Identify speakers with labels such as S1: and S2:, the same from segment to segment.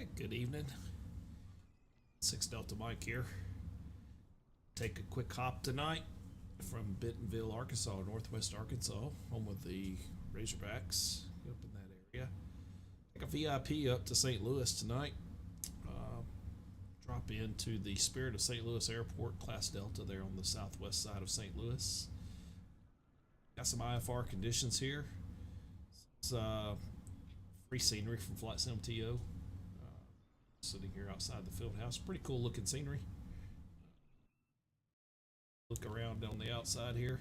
S1: Hey, good evening. 6 Delta Mike here. Take a quick hop tonight from Bentonville, Arkansas, northwest Arkansas, home of the Razorbacks, up in that area. Take a VIP up to St. Louis tonight. Drop into the Spirit of St. Louis Airport, Class Delta, there on the southwest side of St. Louis. Got some IFR conditions here. It's free scenery from Flight Sim TO. Sitting here outside the field house. Pretty cool looking scenery. Look around on the outside here.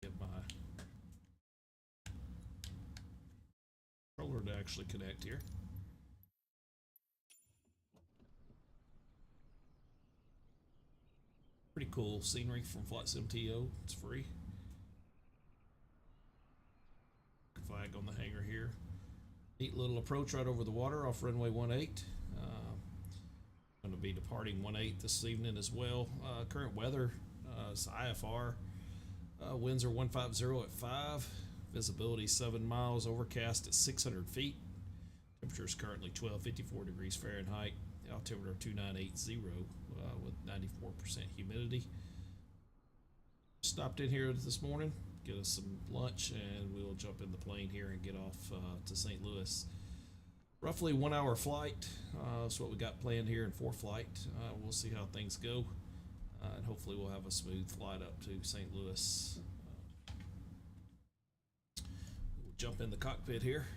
S1: Get my controller to actually connect here. Pretty cool scenery from Flight Sim TO. It's free. Flag on the hangar here. Neat little approach right over the water off runway 18. Going to be departing 18 this evening as well. Current weather is IFR. Winds are 150 at 5. Visibility 7 miles. Overcast at 600 feet. Temperature is currently 1254 degrees Fahrenheit. Altimeter 2980 with 94% humidity. Stopped in here this morning, get us some lunch, and we'll jump in the plane here and get off to St. Louis. Roughly 1 hour flight. That's what we got planned here in ForeFlight. We'll see how things go, and hopefully we'll have a smooth flight up to St. Louis. We'll jump in the cockpit here.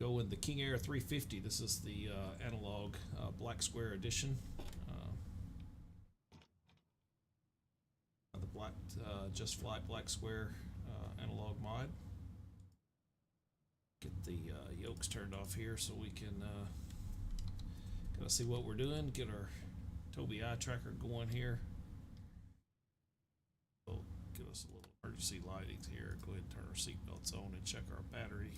S1: Go in the King Air 350. This is the analog Black Square edition. The black Just Flight Black Square analog mod. Get the yokes turned off here so we can kind of see what we're doing. Get our Tobii eye tracker going here. We'll give us a little emergency lighting here. Go ahead and turn our seatbelts on and check our battery.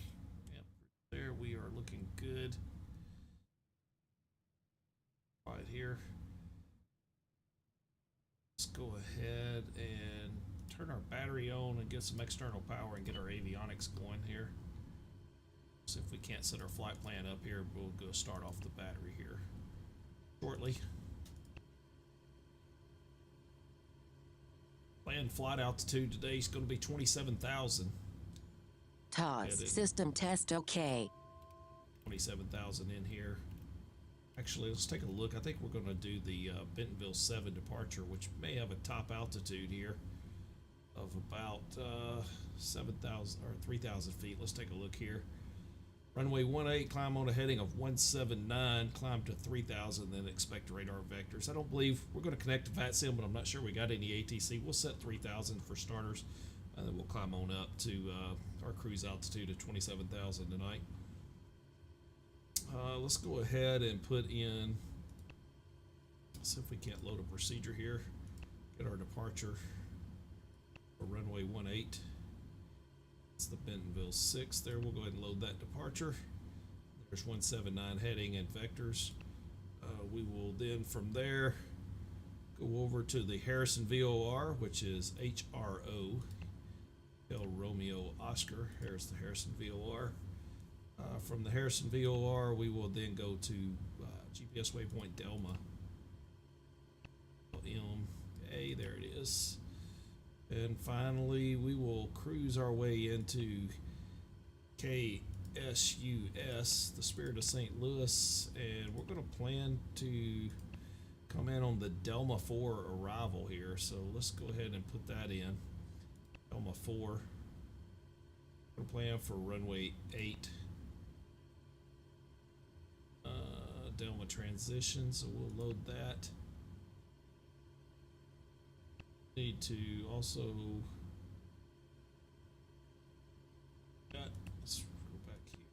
S1: Yep, there we are looking good. Right here. Let's go ahead and turn our battery on and get some external power and get our avionics going here. So if we can't set our flight plan up here, we'll go start off the battery here shortly. Planned flight altitude today is going to be 27,000.
S2: TOS system test okay.
S1: 27,000 in here. Actually, let's take a look. I think we're going to do the Bentonville 7 departure, which may have a top altitude here of about 7,000 or 3,000 feet. Let's take a look here. Runway 18, climb on a heading of 179, climb to 3,000, then expect radar vectors. I don't believe we're going to connect to VATSIM, but I'm not sure we got any ATC. We'll set 3,000 for starters, and then we'll climb on up to our cruise altitude of 27,000 tonight. Let's go ahead and put in, see if we can't load a procedure here. Get our departure for runway 18. It's the Bentonville 6 there. We'll go ahead and load that departure. There's 179 heading and vectors. We will then from there go over to the Harrison VOR, which is HRO, El Romeo Oscar. Here's the Harrison VOR. From the Harrison VOR, we will then go to GPS waypoint Delma. MA, there it is. And finally, we will cruise our way into KSUS, the Spirit of St. Louis, and we're going to plan to come in on the Delma 4 arrival here. So let's go ahead and put that in. Delma 4. We're going to plan for runway 8. Delma transition, so we'll load that. Need to also let's go back here.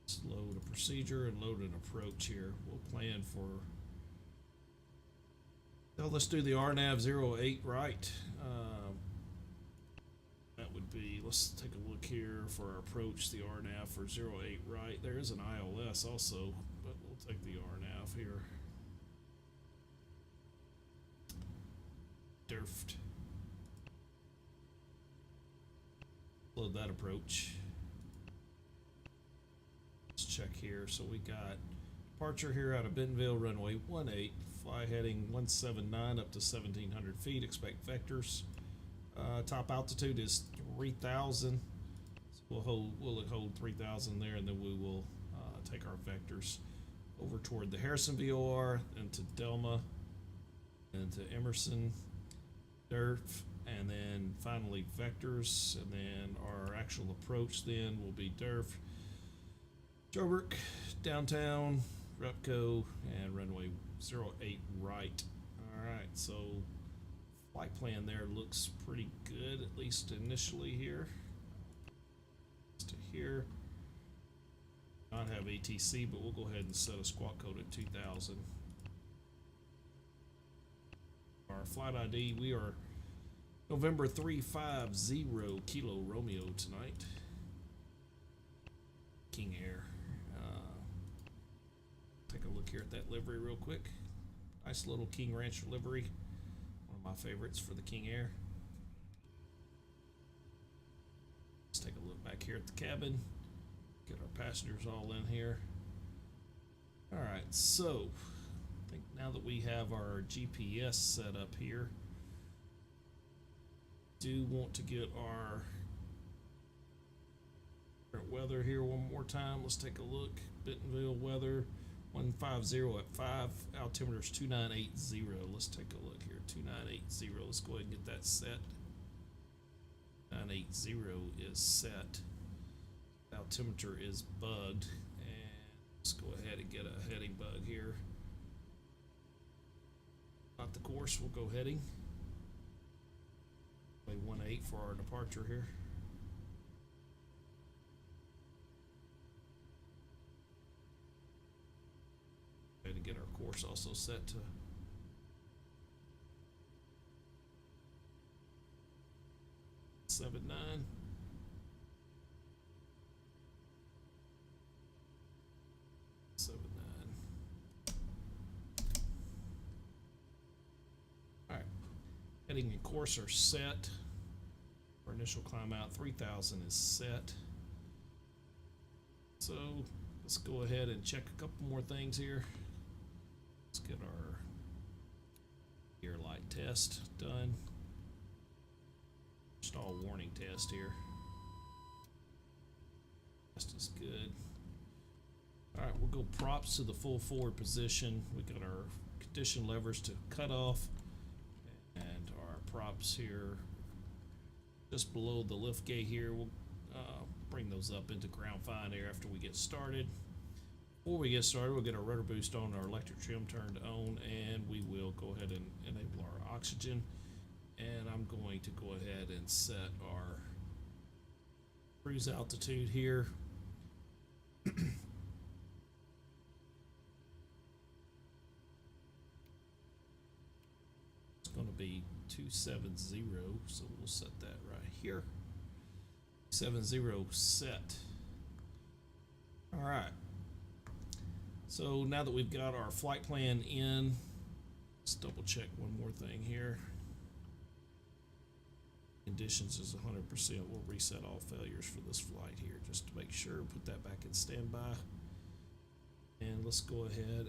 S1: Let's load a procedure and load an approach here. We'll plan for let's do the RNAV 08 right. That would be, let's take a look here for our approach, the RNAV for 08 right. There is an ILS also, but we'll take the RNAV here. DERFT. load that approach. Let's check here. So we got departure here out of Bentonville, runway 18, fly heading 179 up to 1700 feet. Expect vectors. Top altitude is 3,000. So we'll hold 3,000 there, and then we will take our vectors over toward the Harrisonville OR, into Delma, and to Emerson, Durf, and then finally vectors, and then our actual approach then will be Durf, Joburg, downtown, Repco, and runway 08 right. Alright, so flight plan there looks pretty good, at least initially here. To here. Not have ATC, but we'll go ahead and set a squawk code at 2000. Our flight ID, we are November 350 Kilo Romeo tonight. King Air. Take a look here at that livery real quick. Nice little King Rancher livery. One of my favorites for the King Air. Let's take a look back here at the cabin. Get our passengers all in here. Alright, so I think now that we have our GPS set up here, do want to get our current weather here one more time. Let's take a look. Bentonville weather 150 at 5, altimeter is 2980. Let's take a look here. 2980. Let's go ahead and get that set. 980 is set. Altimeter is bugged, and let's go ahead and get a heading bug here. Not the course, we'll go heading. 18 for our departure here. And get our course also set to 79. Alright, heading and course are set. Our initial climb out 3000 is set. So let's go ahead and check a couple more things here. Let's get our gear light test done. Stall warning test here. Test is good. Alright, we'll go props to the full forward position. We got our condition levers to cut off, and our props here just below the lift gate here. We'll bring those up into ground fine air after we get started. Before we get started, we'll get our rudder boost on, our electric trim turned on, and we will go ahead and enable our oxygen. And I'm going to go ahead and set our cruise altitude here. It's going to be 270, so we'll set that right here. 70 set. All right. So now that we've got our flight plan in, let's double check one more thing here. Conditions is 100%. We'll reset all failures for this flight here just to make sure. Put that back in standby. And let's go ahead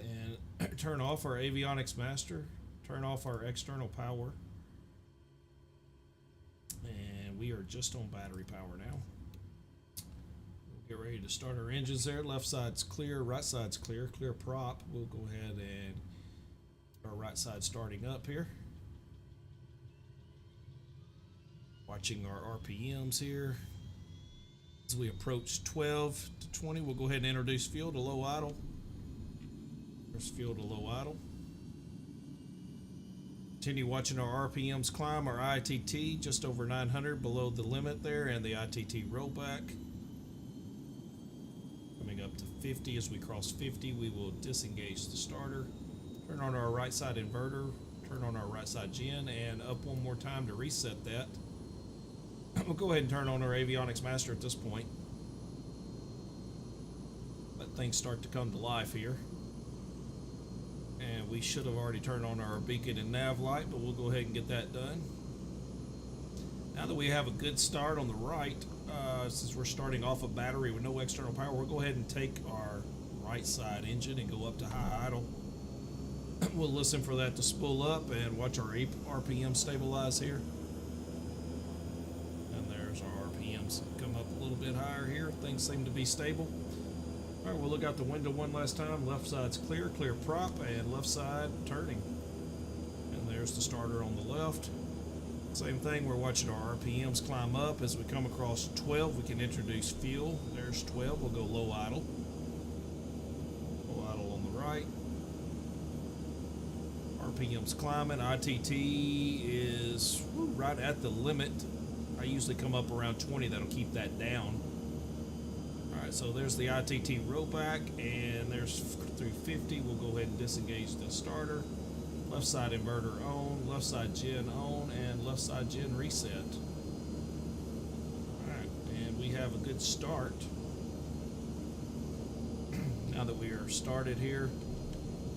S1: and turn off our avionics master. Turn off our external power. And we are just on battery power now. We'll get ready to start our engines there. Left side's clear, right side's clear. Clear prop. We'll go ahead and our right side starting up here. Watching our RPMs here. As we approach 12 to 20, we'll go ahead and introduce fuel to low idle. There's fuel to low idle. Continue watching our RPMs climb. Our ITT just over 900 below the limit there, and the ITT rollback. Coming up to 50. As we cross 50, we will disengage the starter. Turn on our right side inverter. Turn on our right side gen, and up one more time to reset that. We'll go ahead and turn on our avionics master at this point. Let things start to come to life here. And we should have already turned on our beacon and nav light, but we'll go ahead and get that done. Now that we have a good start on the right, since we're starting off a battery with no external power, we'll go ahead and take our right side engine and go up to high idle. We'll listen for that to spool up and watch our RPM stabilize here. And there's our RPMs come up a little bit higher here. Things seem to be stable. All right, we'll look out the window one last time. Left side's clear, clear prop, and left side turning. And there's the starter on the left. Same thing, we're watching our RPMs climb up. As we come across 12, we can introduce fuel. There's 12, we'll go low idle. Low idle on the right. RPM's climbing. ITT is right at the limit. I usually come up around 20, that'll keep that down. Alright, so there's the ITT rollback, and there's through 50. We'll go ahead and disengage the starter. Left side inverter on, left side gen on, and left side gen reset. Alright, and we have a good start. Now that we are started here,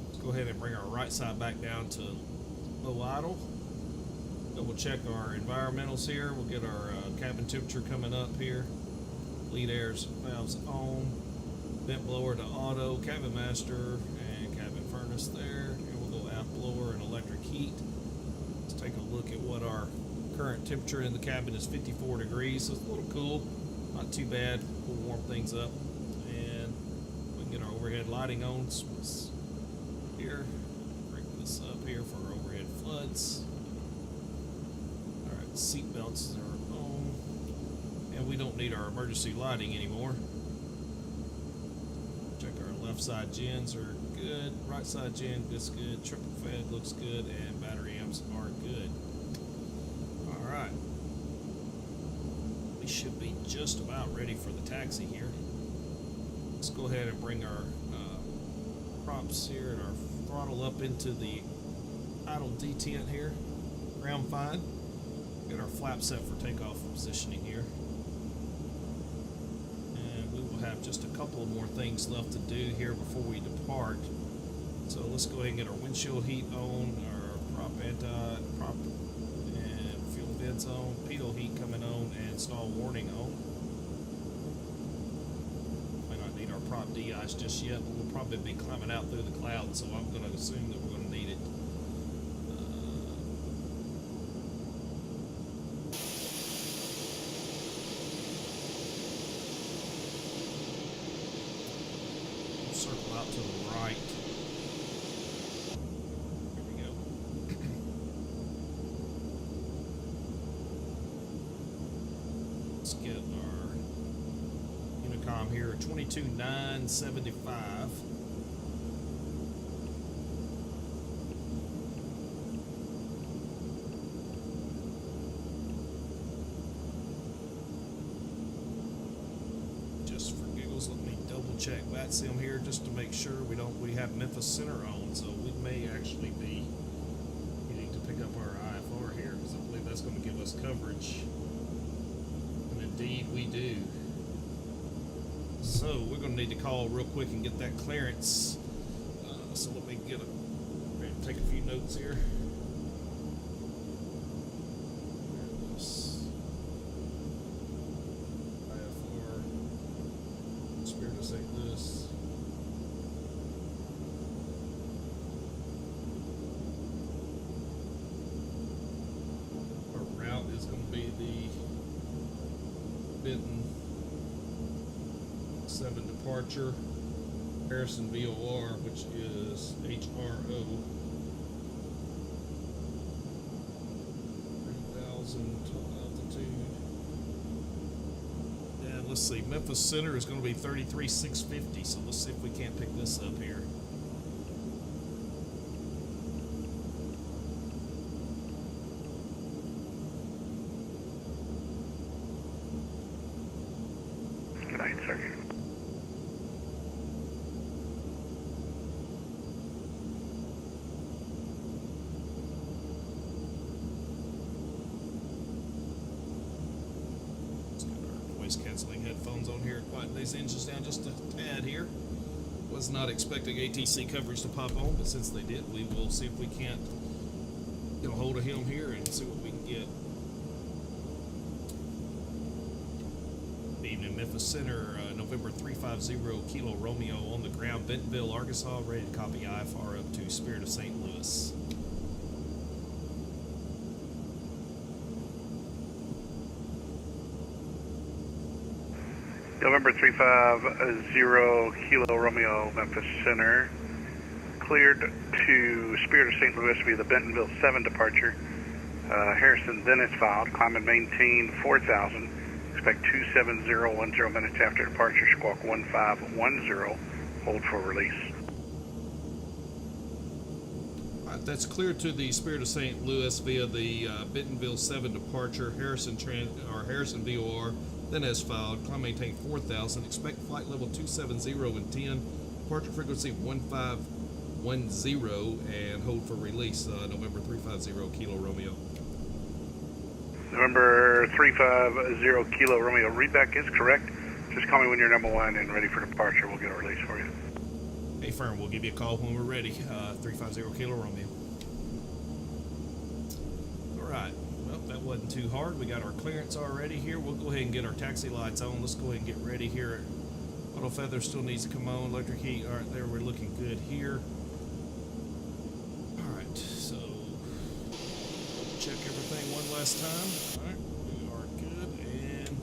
S1: let's go ahead and bring our right side back down to low idle. Double check our environmentals here. We'll get our cabin temperature coming up here. Lead air valves on. Vent blower to auto, cabin master, and cabin furnace there. Blower and electric heat. Let's take a look at what our current temperature in the cabin is. 54 degrees, so it's a little cool, not too bad. We'll warm things up, and we can get our overhead lighting on here. Bring this up here for our overhead floods. All right, seat belts are on, and we don't need our emergency lighting anymore. Check our left side gens are good, right side gen is good, triple fed looks good, and battery amps are good. Alright, we should be just about ready for the taxi here. Let's go ahead and bring our props here and our throttle up into the idle detent here. Ground fine. Get our flap set for takeoff positioning here. Have just a couple more things left to do here before we depart. So let's go ahead and get our windshield heat on, our prop and fuel vents on, pedal heat coming on, and stall warning on. May not need our prop de-ice just yet, but we'll probably be climbing out through the clouds, so I'm going to assume that we're going to need it. Circle out to the right. Here we go. Let's get our Unicom here, 22,975. Just for giggles, let me double check VATSIM here just to make sure we have Memphis Center on, so we may actually be needing to pick up our IFR here, because I believe that's going to give us coverage, and indeed we do. So we're going to need to call real quick and get that clearance. So let me take a few notes here. Benton 7 departure, Harrison VOR, which is HRO 3,000 altitude. And let's see, Memphis Center is going to be 33,650, so let's see if we can't pick this up here. Canceling headphones on here, quieten these engines down just a tad here. Was not expecting ATC coverage to pop on, but since they did, we will see if we can't get a hold of him here and see what we can get. New Memphis Center, November 350 Kilo Romeo on the ground, Bentonville, Arkansas, ready to copy IFR up to Spirit of St. Louis.
S3: November 350 Kilo Romeo, Memphis Center, cleared to Spirit of St. Louis via the Bentonville 7 departure. Harrison then is filed. Climb and maintain 4,000. Expect 27010 minutes after departure. Squawk 1510. Hold for release.
S1: All right, that's cleared to the Spirit of St. Louis via the Bentonville 7 departure. Harrison VOR then has filed. Climb maintain 4,000. Expect flight level 270 and 10. Departure frequency 1510 and hold for release. November 350 Kilo Romeo.
S3: November 350 Kilo Romeo. Readback is correct. Just call me when you're number one and ready for departure. We'll get a release for you.
S1: Hey, firm, we'll give you a call when we're ready. 350 Kilo Romeo. All right. Well, that wasn't too hard. We got our clearance already here. We'll go ahead and get our taxi lights on. Let's go ahead and get ready here. Auto feather still needs to come on. Electric heat. All right, there. We're looking good here. All right. So check everything one last time. All right. We are good. And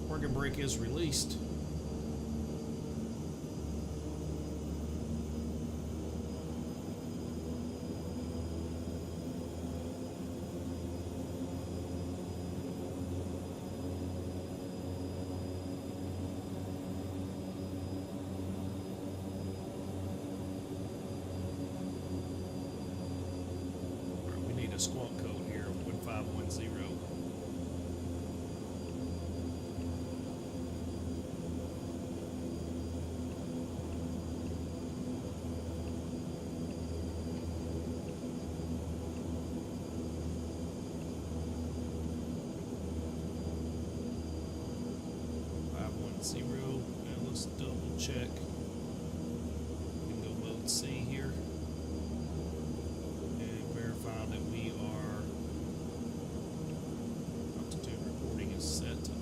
S1: parking brake is released. Squawk code here of 1510. And let's double check. We can go mode C here. That we are altitude reporting is set to on.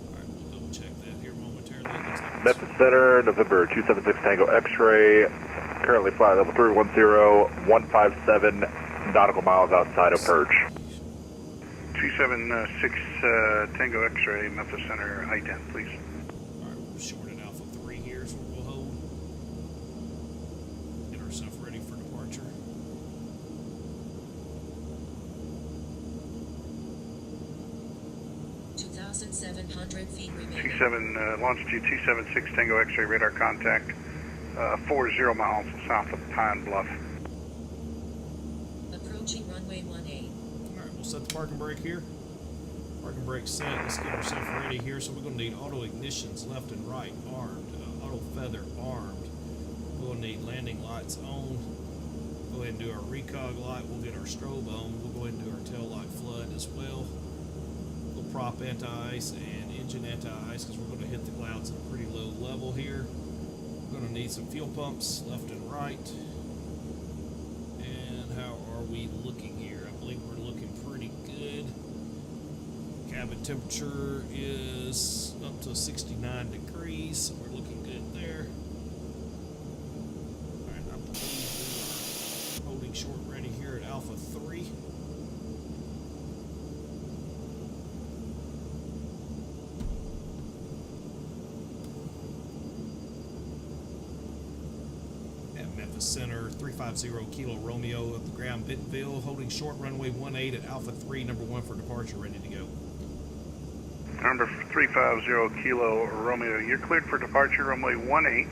S1: Alright, we'll double check that here momentarily.
S4: Memphis Center, November 276 Tango X-ray, currently flight level 310, 157 nautical miles outside of Perch.
S3: 276 Tango X-ray, Memphis Center, I-10, please.
S1: Alright, we're short at Alpha 3 here, so we'll hold. Get ourselves ready for departure.
S2: feet remaining.
S3: 27, longitude 276 Tango X-ray, radar contact, 40 miles south of Pine Bluff.
S2: Approaching runway 18.
S1: Alright, we'll set the parking brake here. Parking brake set. Let's get ourselves ready here. So we're going to need auto ignitions left and right armed. Auto feather armed. We're going to need landing lights on. Go ahead and do our recog light. We'll get our strobe on. We'll go ahead and do our tail light flood as well. We'll prop anti-ice and engine anti-ice because we're going to hit the clouds at a pretty low level here. We're going to need some fuel pumps left and right. And how are we looking here? I believe we're looking pretty good. Cabin temperature is up to 69 degrees, so we're looking good there. Alright, I believe we are holding short ready here at Alpha 3. Center, 350 Kilo Romeo of the ground, Bentonville, holding short runway 18 at Alpha 3, number 1 for departure, ready to go.
S3: Number 350 Kilo Romeo, you're cleared for departure, runway 18.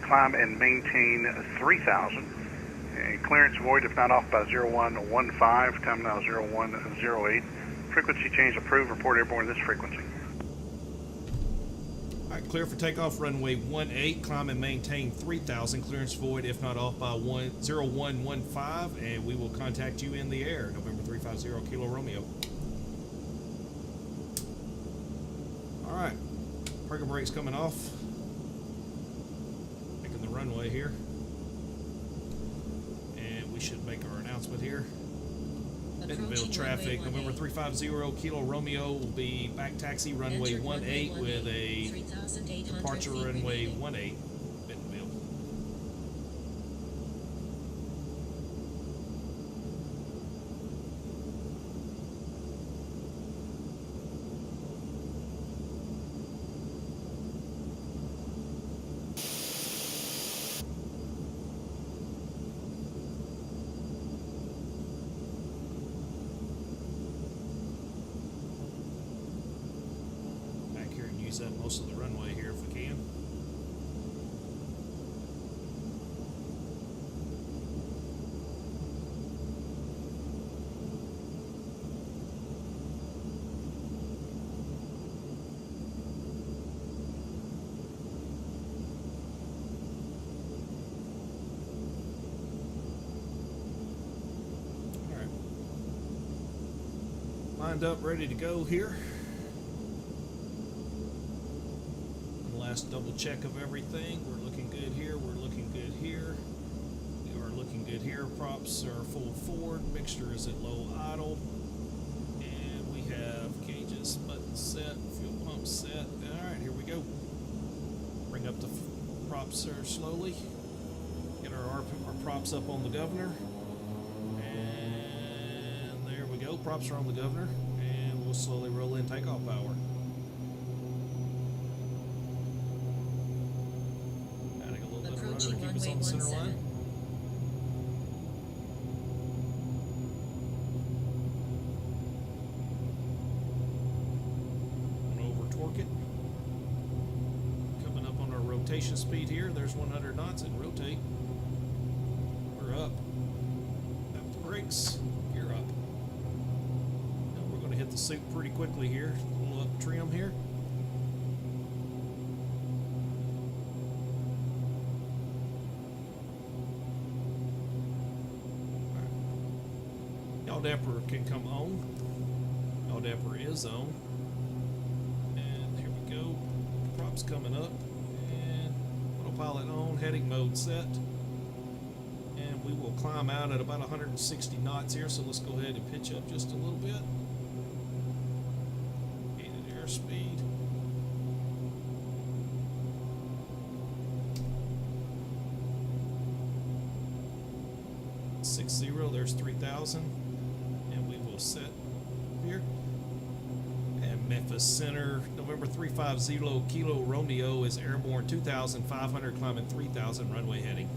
S3: Climb and maintain 3,000. Clearance void if not off by 0115, time now 0108. Frequency change approved, report airborne this frequency.
S1: Clear for takeoff, runway 18, climb and maintain 3,000, clearance void if not off by 0115, and we will contact you in the air, November 350 Kilo Romeo. Alright, parking brake's coming off. Making the runway here. we should make our announcement here. Bentonville
S2: Approaching
S1: traffic,
S2: runway
S1: November
S2: 18.
S1: 350 Kilo Romeo will be back taxi runway
S2: Entered runway
S1: 18 with a
S2: 3,800
S1: departure
S2: feet
S1: runway
S2: remaining.
S1: 18, Bentonville. Back here and use up most of the runway here if we can. All right. Lined up, ready to go here. Last double check of everything. We're looking good here. We're looking good here. We are looking good here. Props are full forward. Mixture is at low idle. And we have gauges, button set, fuel pump set. All right, here we go. Bring up the props there slowly. Get our props up on the governor. And there we go. Props are on the governor. And we'll slowly roll in takeoff power.
S2: Approaching
S1: Keep us
S2: runway
S1: on the center
S2: 17.
S1: line. Over torque it. Coming up on our rotation speed here. There's 100 knots and rotate. We're up. Tap the brakes. Gear up. Now we're going to hit the soup pretty quickly here. Pull up trim here. Yaw damper can come on. Yaw damper is on. And here we go. Props coming up. And autopilot on. Heading mode set. And we will climb out at about 160 knots here. So let's go ahead and pitch up just a little bit. Gated airspeed. There's 3,000. And we will set here. And Memphis Center, November 350 Kilo Romeo is airborne 2,500, climbing 3,000, runway heading.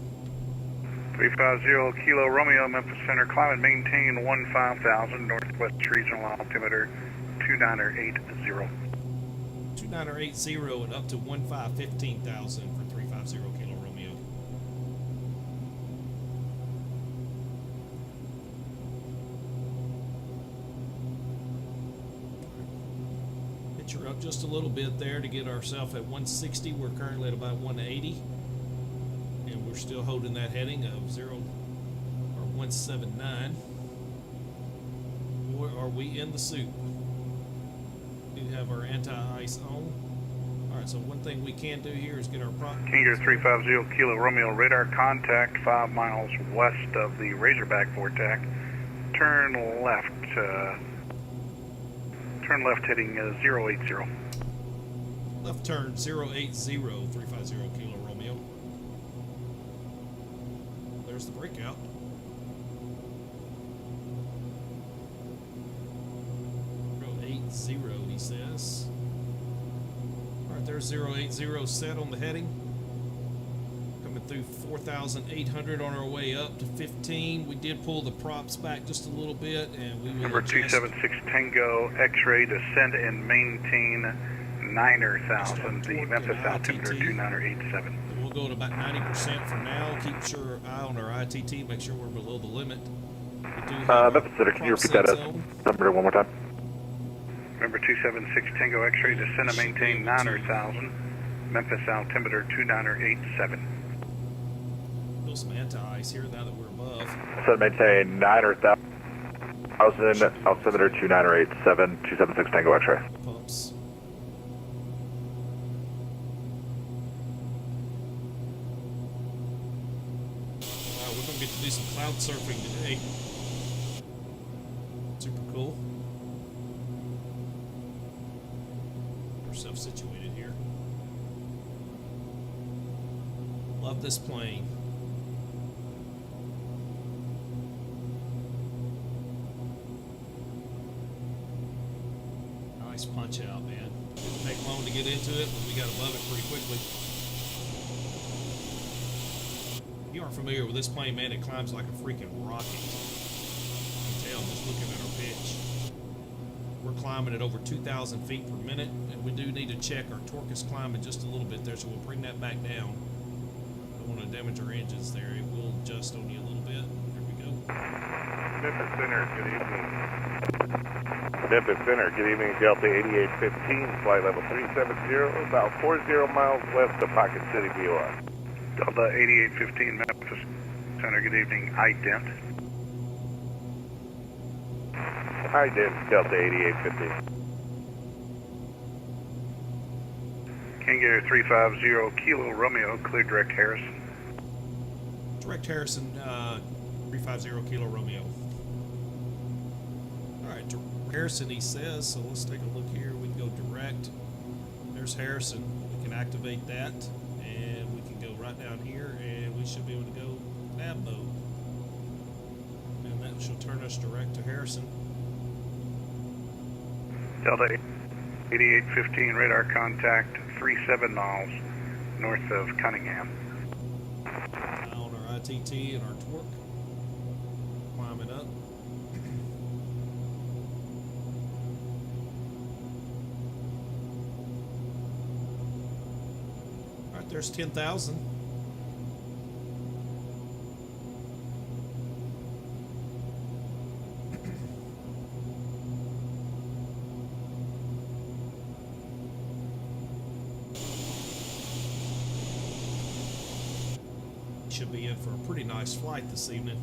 S3: 350 Kilo Romeo, Memphis Center, climb and maintain 15,000, Northwest Regional Altimeter 2980.
S1: 2980 and up to 15,000 for 350 Kilo Romeo. Pitch her up just a little bit there to get ourselves at 160. We're currently at about 180. And we're still holding that heading of 179. Or are we in the soup? We do have our anti-ice on. Alright, so one thing we can do here is get our
S3: Kinger 350 Kilo Romeo, radar contact 5 miles west of the Razorback vortex. Turn left heading 080.
S1: left turn 080, 350 Kilo Romeo. There's the breakout. He says. Alright, there's 080 set on the heading. Coming through 4,800 on our way up to 15. We did pull the props back just a little bit, and we will
S3: Number
S1: adjust.
S3: 276 Tango X-ray, descend and maintain 9,000, the Memphis altimeter 2987.
S1: We'll go to about 90% for now. Keep sure eye on our ITT, make sure we're below the limit. We do have
S4: Memphis Center, can you repeat that number one more time?
S3: Number 276 Tango X-ray, descend and maintain 9,000, Memphis altimeter 2987.
S1: Feel some anti-ice here now that we're above.
S4: Descend and maintain 9,000, altimeter 2987, 276 Tango X-ray.
S1: Pumps. We're going to get to do some cloud cloud surfing today. Super cool. We're self-situated here. Love this plane. Nice punch out, man. Didn't take long to get into it, but we got above it pretty quickly. If you aren't familiar with this plane, man, it climbs like a freaking rocket. You can tell just looking at our pitch. We're climbing at over 2,000 feet per minute, and we do need to check our torque is climbing just a little bit there, so we'll bring that back down. Don't want to damage our engines there. It will adjust on you a little bit. There we go.
S5: Memphis Center, good evening. Memphis Center, good evening. Delta 8815, flight level 370, about 40 miles west of Pocket City, VOR.
S3: Delta 8815 Memphis Center, good evening. Ident.
S5: Ident, Delta 8815.
S3: Kangaroo 350 Kilo Romeo, clear direct Harrison.
S1: Direct Harrison, 350 Kilo Romeo. Alright, Harrison he says, so let's take a look here. We can go direct. There's Harrison. We can activate that, and we can go right down here, and we should be able to go nav mode. And that should turn us direct to Harrison.
S3: Delta 8815 radar contact 37 miles north of Cunningham.
S1: Eye on our ITT and our torque. Climbing up. Alright, there's 10,000. Should be in for a pretty nice flight this evening.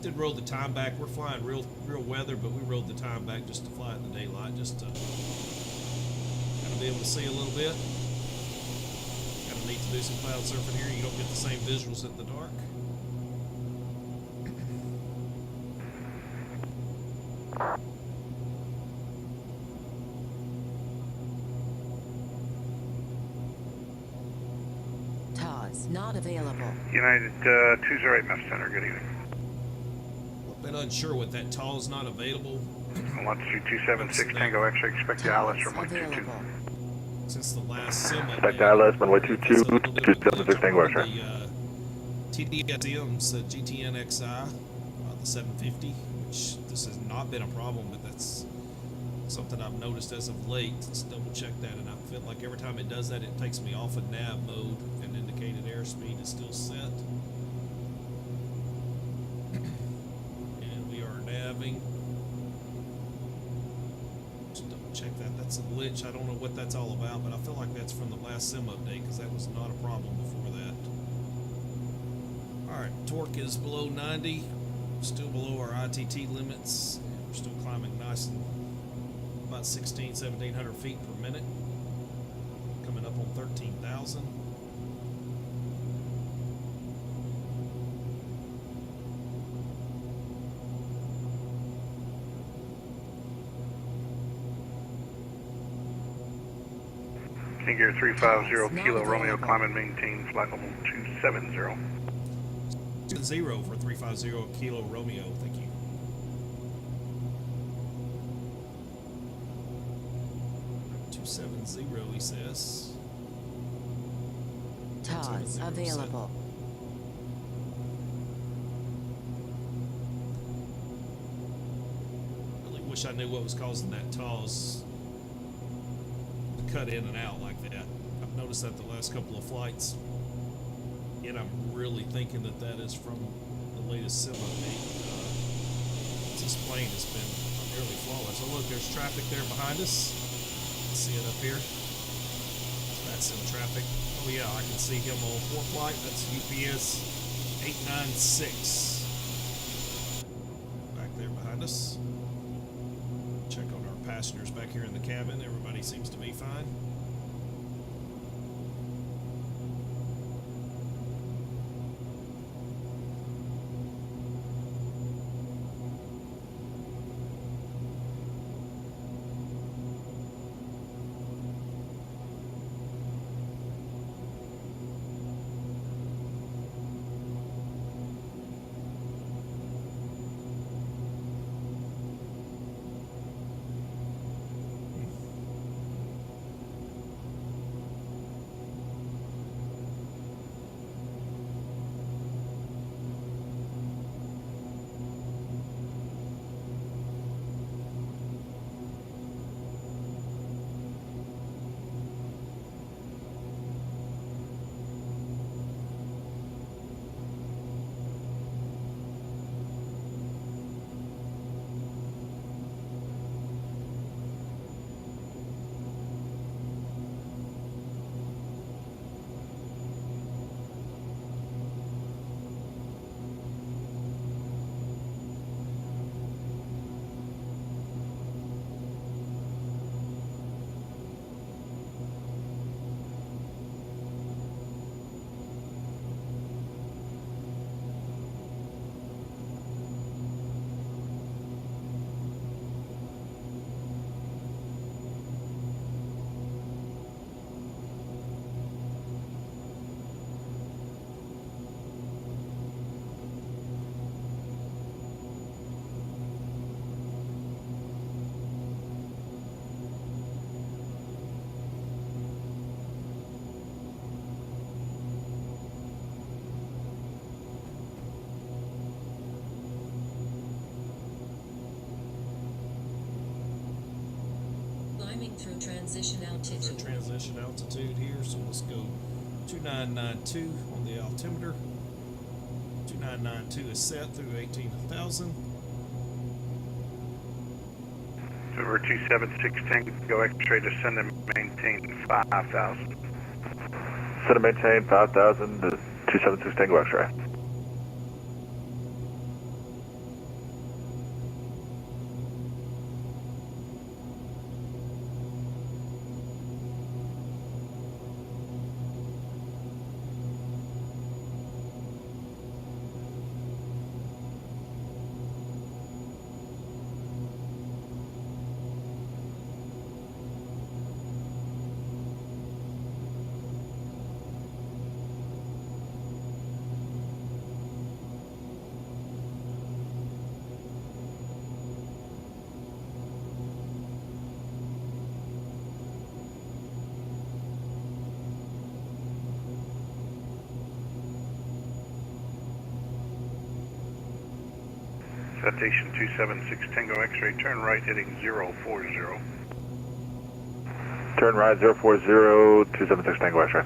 S1: Did roll the time back. We're flying real weather, but we rolled the time back just to fly in the daylight, just to kind of be able to see a little bit. Kind of neat to do some cloud surfing here. You don't get the same visuals in the dark.
S2: Not available.
S3: United 208 Memphis Center, good evening.
S1: A bit unsure what that tall is not available.
S3: Altitude 276 Tango X-ray, expect the ILS runway 22.
S1: Since the last sim update.
S4: Expect ILS runway 22, 276 Tango X-ray.
S1: The TDSM's GTN XI, the 750, which this has not been a problem, but that's something I've noticed as of late. Let's double check that, and I feel like every time it does that, it takes me off of nav mode, and indicated airspeed is still set. And we are navving. Just double check that. That's a glitch. I don't know what that's all about, but I feel like that's from the last sim update, because that was not a problem before that. Alright, torque is below 90, still below our ITT limits. We're still climbing nice and about 1,700 feet per minute, coming up on 13,000.
S3: Kangaroo 350 Kilo Romeo, climb and maintain flight level 270.
S1: 0 for 350 Kilo Romeo, thank you. He says.
S2: TAWS available.
S1: Really wish I knew what was causing that TAWS to cut in and out like that. I've noticed that the last couple of flights, and I'm really thinking that that is from the latest sim update. This plane has been nearly flawless. Oh look, there's traffic there behind us. See it up here. That's in traffic. Oh yeah, I can see him on 4 flight. That's UPS 896. Back there behind us. Check on our passengers back here in the cabin. Everybody seems to be fine.
S6: Climbing through transition
S1: There's our
S6: altitude.
S1: transition altitude here, so let's go 2992 on the altimeter. 2992 is set through 18,000.
S3: Over 276 Tango X-ray, descend and maintain 5,000.
S4: Set and maintain 5,000 to 276 Tango X-ray.
S3: Citation 276 Tango X-ray, turn right heading 040.
S4: Turn right 040, 276 Tango X-ray.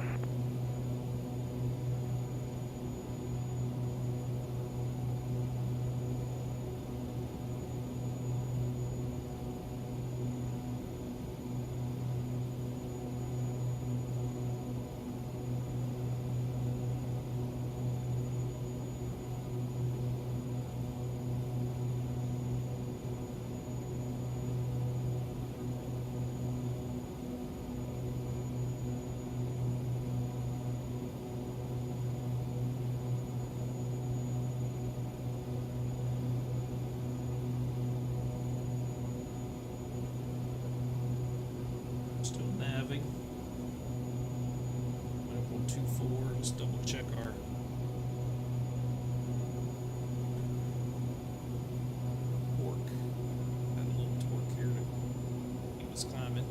S1: Still navving. Up on 24. Let's double check our torque. Got a little torque here to keep us climbing.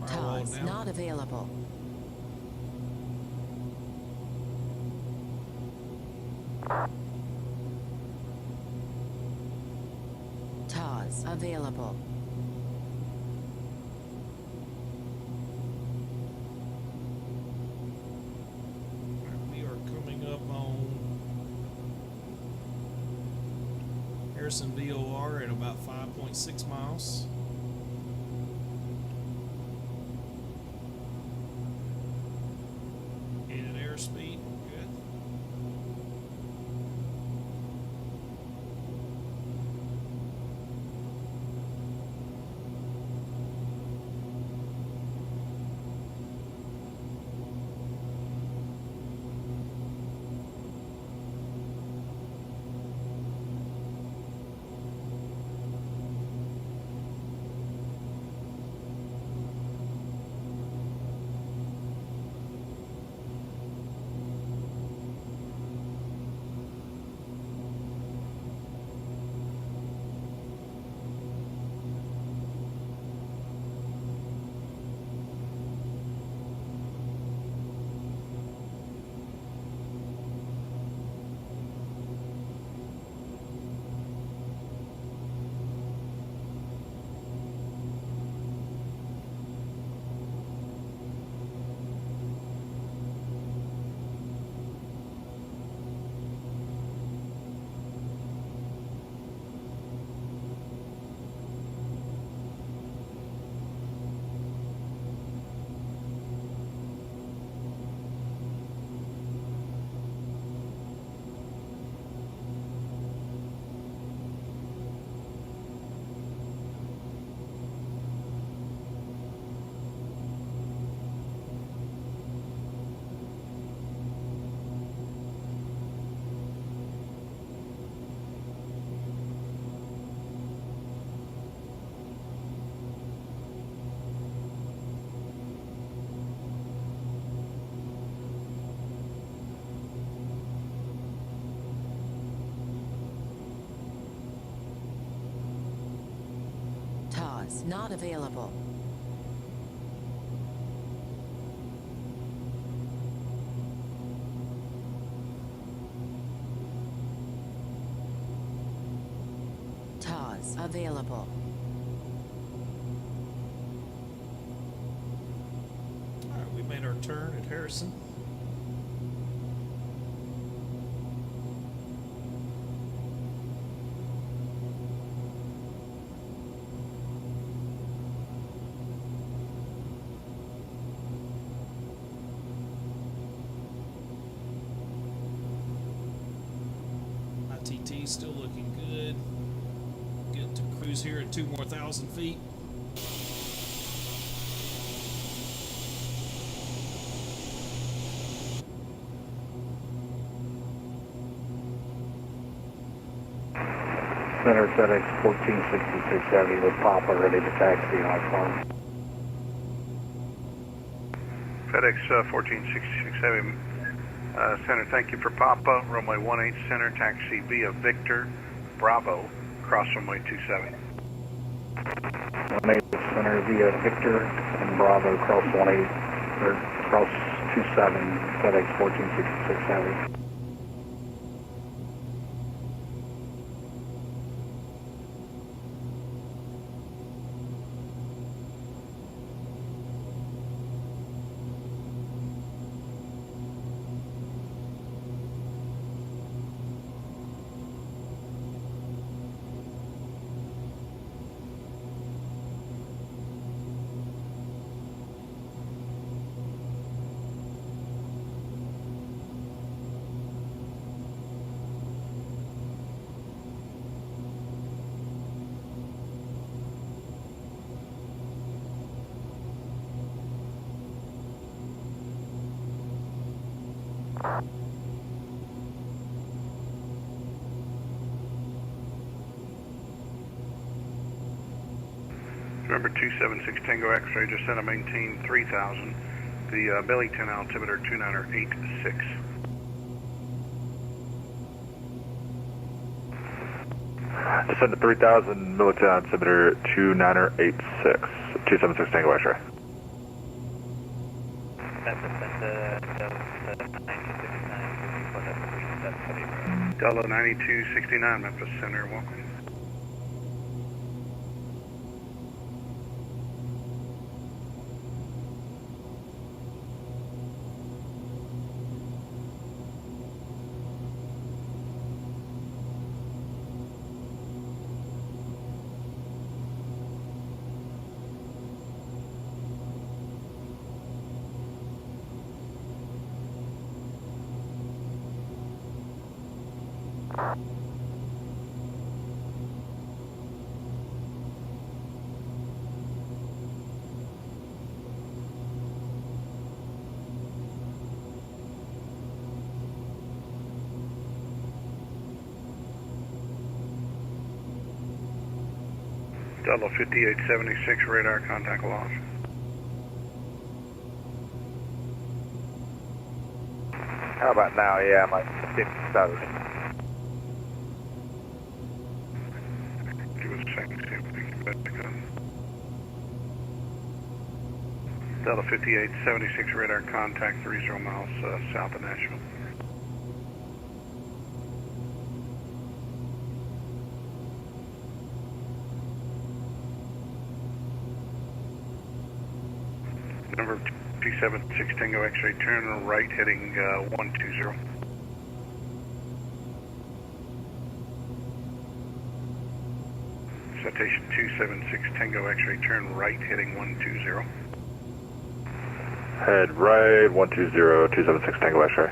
S1: Firewall
S2: TOS
S1: down.
S2: not available. TOS available.
S1: We are coming up on Harrison VOR at about 5.6 miles. Gated airspeed, good.
S2: TAWS not available. TAWS available.
S1: All right, we made our turn at Harrison. ITT still looking good. Get to cruise here at 2 more thousand feet.
S6: Center FedEx 1466 Heavy with Papa ready to taxi on farm.
S3: FedEx 1466 Heavy. Center, thank you for Papa. Runway 18 Center, taxi via Victor, Bravo, cross runway 27.
S6: 18 Center via Victor and Bravo cross 18 or cross 27 FedEx 1466 Heavy.
S3: November 276 Tango X-ray, just sent a maintain 3000. The Bellington altimeter 2986.
S4: Descend to 3000, Military altimeter 2986, 276 Tango X-ray.
S3: Delta 9269, Memphis Center, welcome. Delta 5876, radar contact lost.
S5: How about now? Yeah, I'm like 50,000.
S3: Give us a second, see if we can get back up. Delta 5876, radar contact 30 miles south of Nashville. Number 276 Tango X-ray, turn right heading 120. Citation 276 Tango X-ray, turn right heading 120.
S4: Head right, 120, 276 Tango X-ray.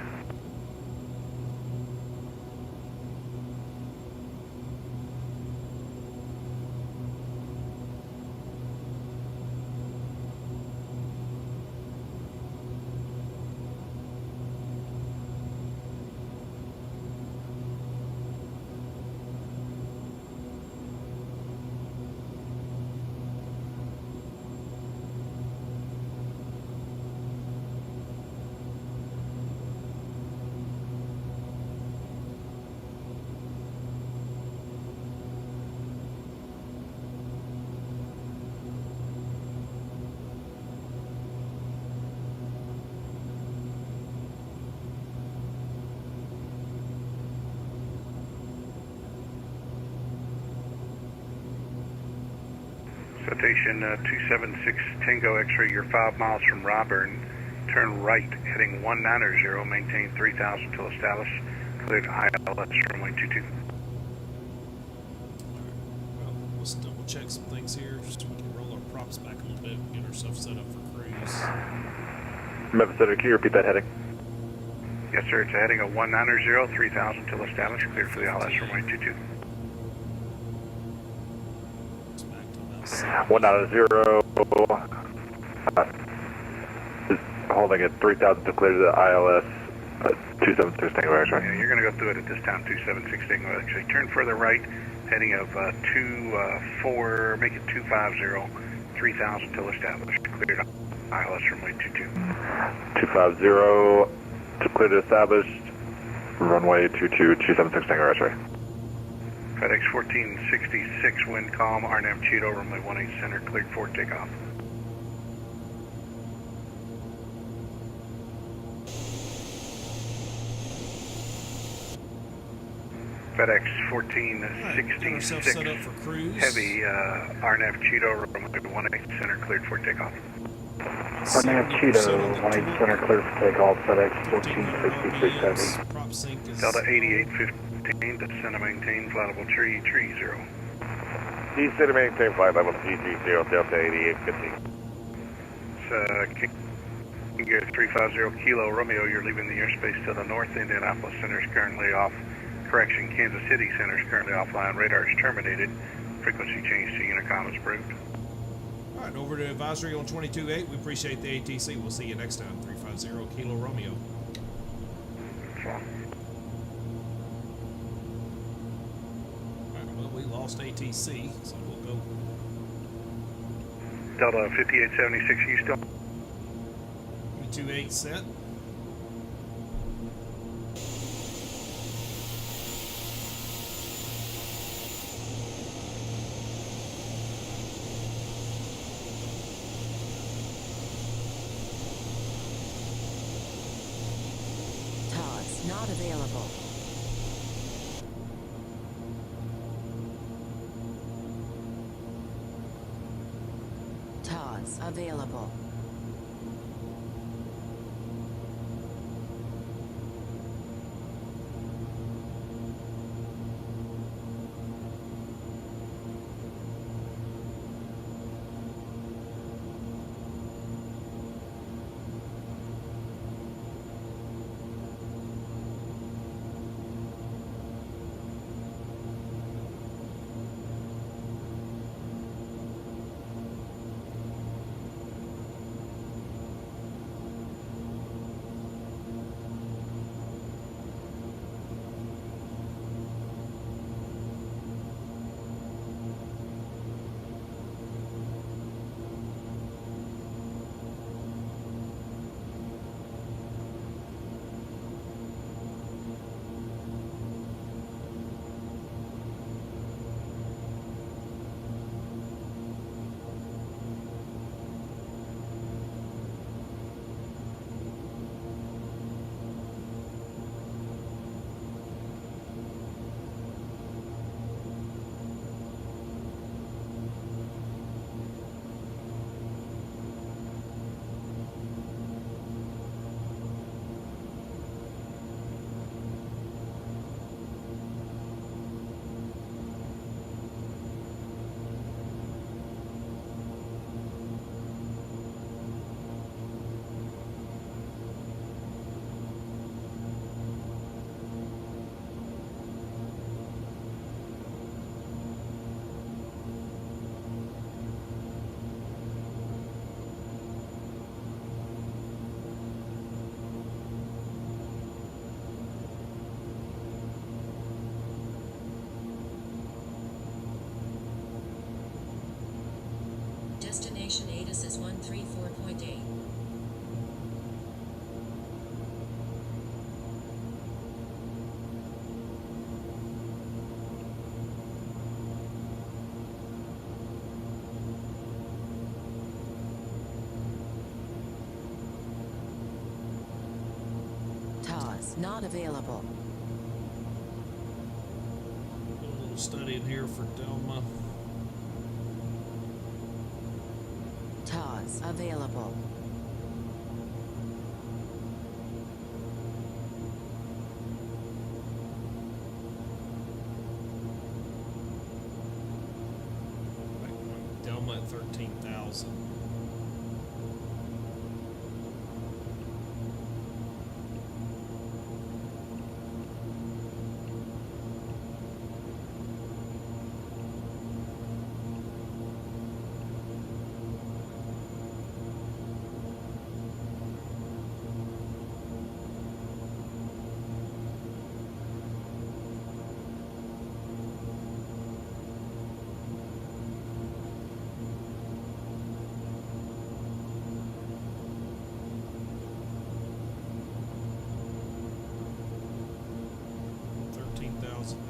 S3: Citation 276 Tango X-ray, you're 5 miles from Ryburn. Turn right, heading 190, maintain 3000 till established. Cleared ILS runway 22.
S1: Well, let's double check some things here. Just so we can roll our props back a little bit and get ourselves set up for cruise.
S4: Memphis Center, can you repeat that heading?
S3: Yes, sir. It's a heading of 190, 3000 till established. Cleared for the ILS runway 22.
S1: It's back to about 7.
S4: 190. Is holding at 3000 to clear to the ILS 276 Tango X-ray.
S3: Yeah, you're going to go through it at this time, 276 Tango X-ray. Turn further right, heading of 24, make it 250, 3000 till established. Cleared ILS runway 22.
S4: 250 to clear to established. Runway 22, 276 Tango X-ray.
S3: FedEx 1466, wind calm, RNAV Cheeto, runway 18 center, cleared for takeoff. FedEx
S1: Alright, get ourselves
S3: 1466,
S1: set up for cruise.
S3: heavy, RNAV Cheeto, runway 18 center, cleared for takeoff.
S6: RNAV Cheeto, 18 center, clear for takeoff. FedEx 1466 heavy.
S1: Prop sync is
S3: Delta 8815, descend and maintain, flight level 330.
S5: Descend and maintain flight level 330, Delta 8815.
S3: King Gear 350 Kilo Romeo, you're leaving the airspace to the north. Indianapolis Center is currently off. Correction, Kansas City Center is currently offline. Radar is terminated. Frequency change to Unicom is approved.
S1: all right. Over to advisory on 22.8. We appreciate the ATC. We'll see you next time. 350 Kilo Romeo. All right, well, we lost ATC, so we'll go.
S3: Delta 5876, you still?
S1: 22.8 set.
S2: TOS not available. TOS available.
S7: Destination ATIS is 134.8.
S2: TOS not available.
S1: Do a little study in here for Delma.
S2: TOS available.
S1: Delma at 13,000.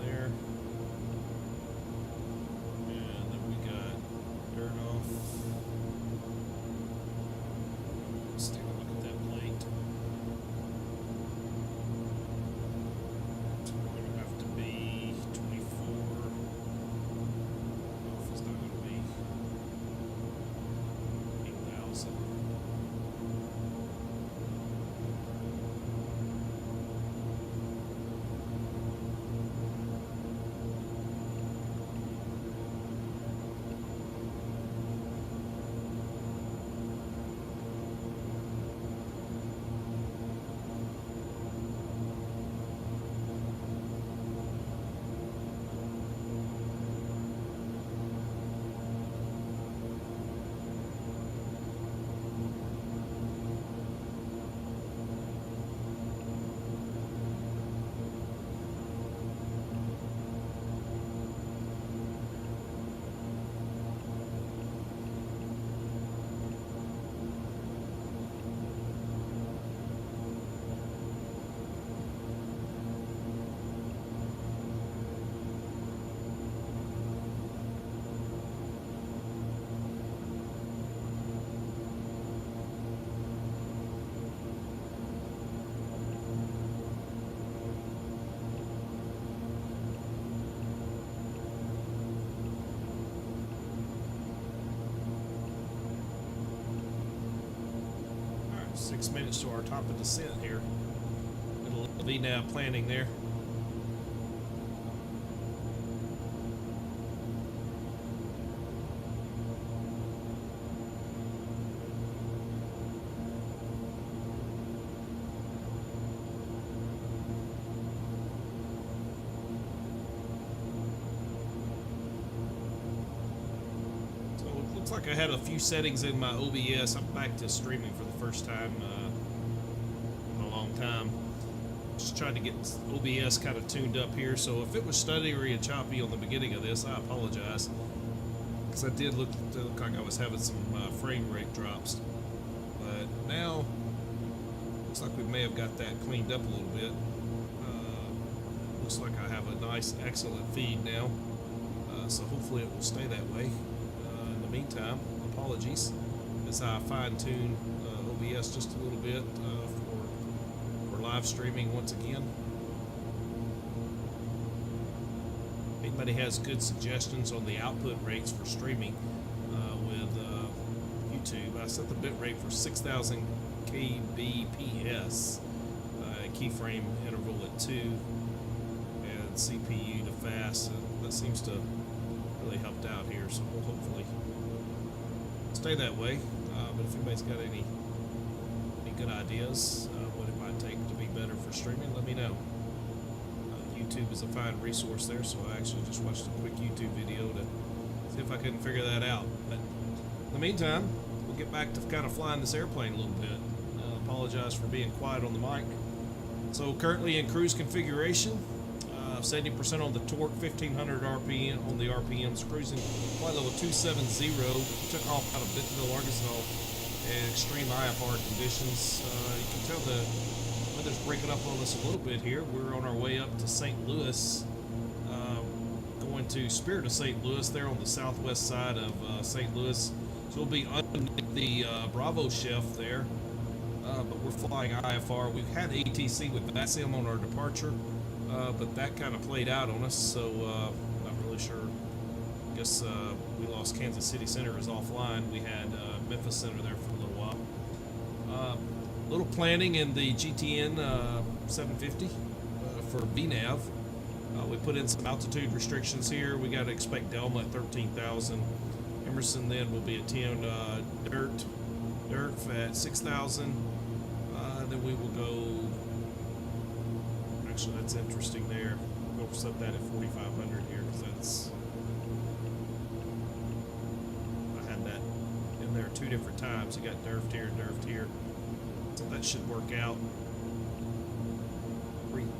S1: There, and then we got dirt off. Let's take a look at that plate. It's going to have to be 24. Off is not going to be 8,000. All right, 6 minutes to our top of descent here. Little VNAV planning there. Looks like I had a few settings in my OBS. I'm back to streaming for the first time in a long time. Just trying to get OBS kind of tuned up here. So if it was stuttery and choppy on the beginning of this, I apologize. Because I did look like I was having some frame rate drops. But now, looks like we may have got that cleaned up a little bit. Looks like I have a nice, excellent feed now. So hopefully it will stay that way. Meantime, apologies as I fine-tune OBS just a little bit for live streaming once again. If anybody has good suggestions on the output rates for streaming with YouTube, I set the bit rate for 6,000 kbps, keyframe interval at 2, and CPU to fast. That seems to really helped out here, so we'll hopefully stay that way. But if anybody's got any good ideas what it might take to be better for streaming, let me know. YouTube is a fine resource there, so I actually just watched a quick YouTube video to see if I couldn't figure that out. But in the meantime, we'll get back to kind of flying this airplane a little bit. Apologize for being quiet on the mic. So currently in cruise configuration, 70% on the torque, 1500 RPM on the RPMs, cruising flight level 270. Took off out of Bentonville, Arkansas, in extreme IFR conditions. You can tell the weather's breaking up on us a little bit here. We're on our way up to St. Louis, going to Spirit of St. Louis there on the southwest side of St. Louis. So we'll be underneath the Bravo shelf there, but we're flying IFR. We've had ATC with VASIM on our departure. But that kind of played out on us, so not really sure I guess we lost Kansas City Center is offline. We had Memphis Center there for a little while. Little planning in the GTN 750 for VNAV. We put in some altitude restrictions here. We got to expect Delma at 13,000. Emerson then will be at 10. Dirt at 6,000. Then we will go. Actually, that's interesting there. We'll set that at 4,500 here because that's. I had that in there 2 different times. You got Durft here and Durft here. So that should work out.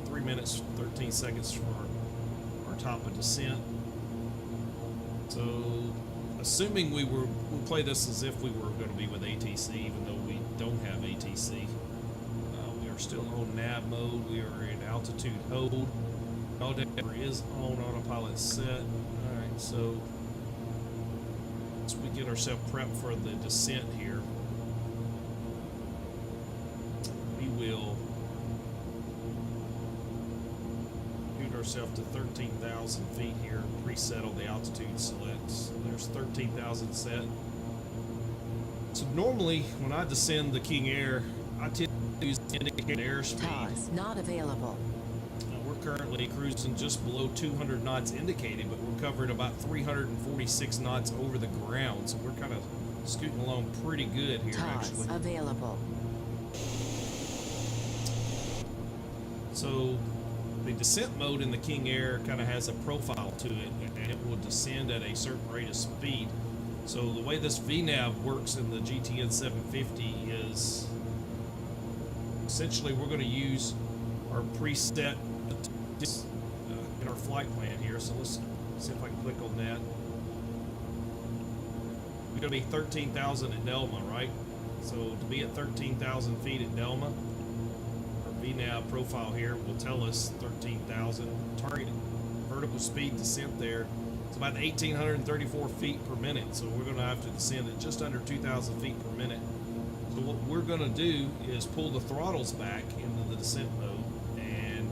S1: 3 minutes, 13 seconds for our top of descent. So, assuming we'll play this as if we were going to be with ATC, even though we don't have ATC. We are still on nav mode. We are in altitude hold. Autodecker is on autopilot set. All right, so as we get ourselves prepped for the descent here, we will shoot ourselves to 13,000 feet here, preset on the altitude select. So there's 13,000 set. So normally when I descend the King Air, I tend to use indicated airspeed.
S2: TOS not available.
S1: We're currently cruising just below 200 knots indicated, but we're covering about 346 knots over the ground. So we're kind of scooting along pretty good here,
S2: TOS
S1: actually.
S2: available.
S1: So the descent mode in the King Air kind of has a profile to it, and it will descend at a certain rate of speed. So the way this VNAV works in the GTN 750 is essentially we're going to use our preset in our flight plan here. So let's see if I can click on that. We're going to be 13,000 at Delma, right? So to be at 13,000 feet at Delma, VNAV profile here will tell us 13,000 target vertical speed descent there. It's about 1,834 feet per minute, so we're going to have to descend at just under 2,000 feet per minute. So what we're going to do is pull the throttles back into the descent mode and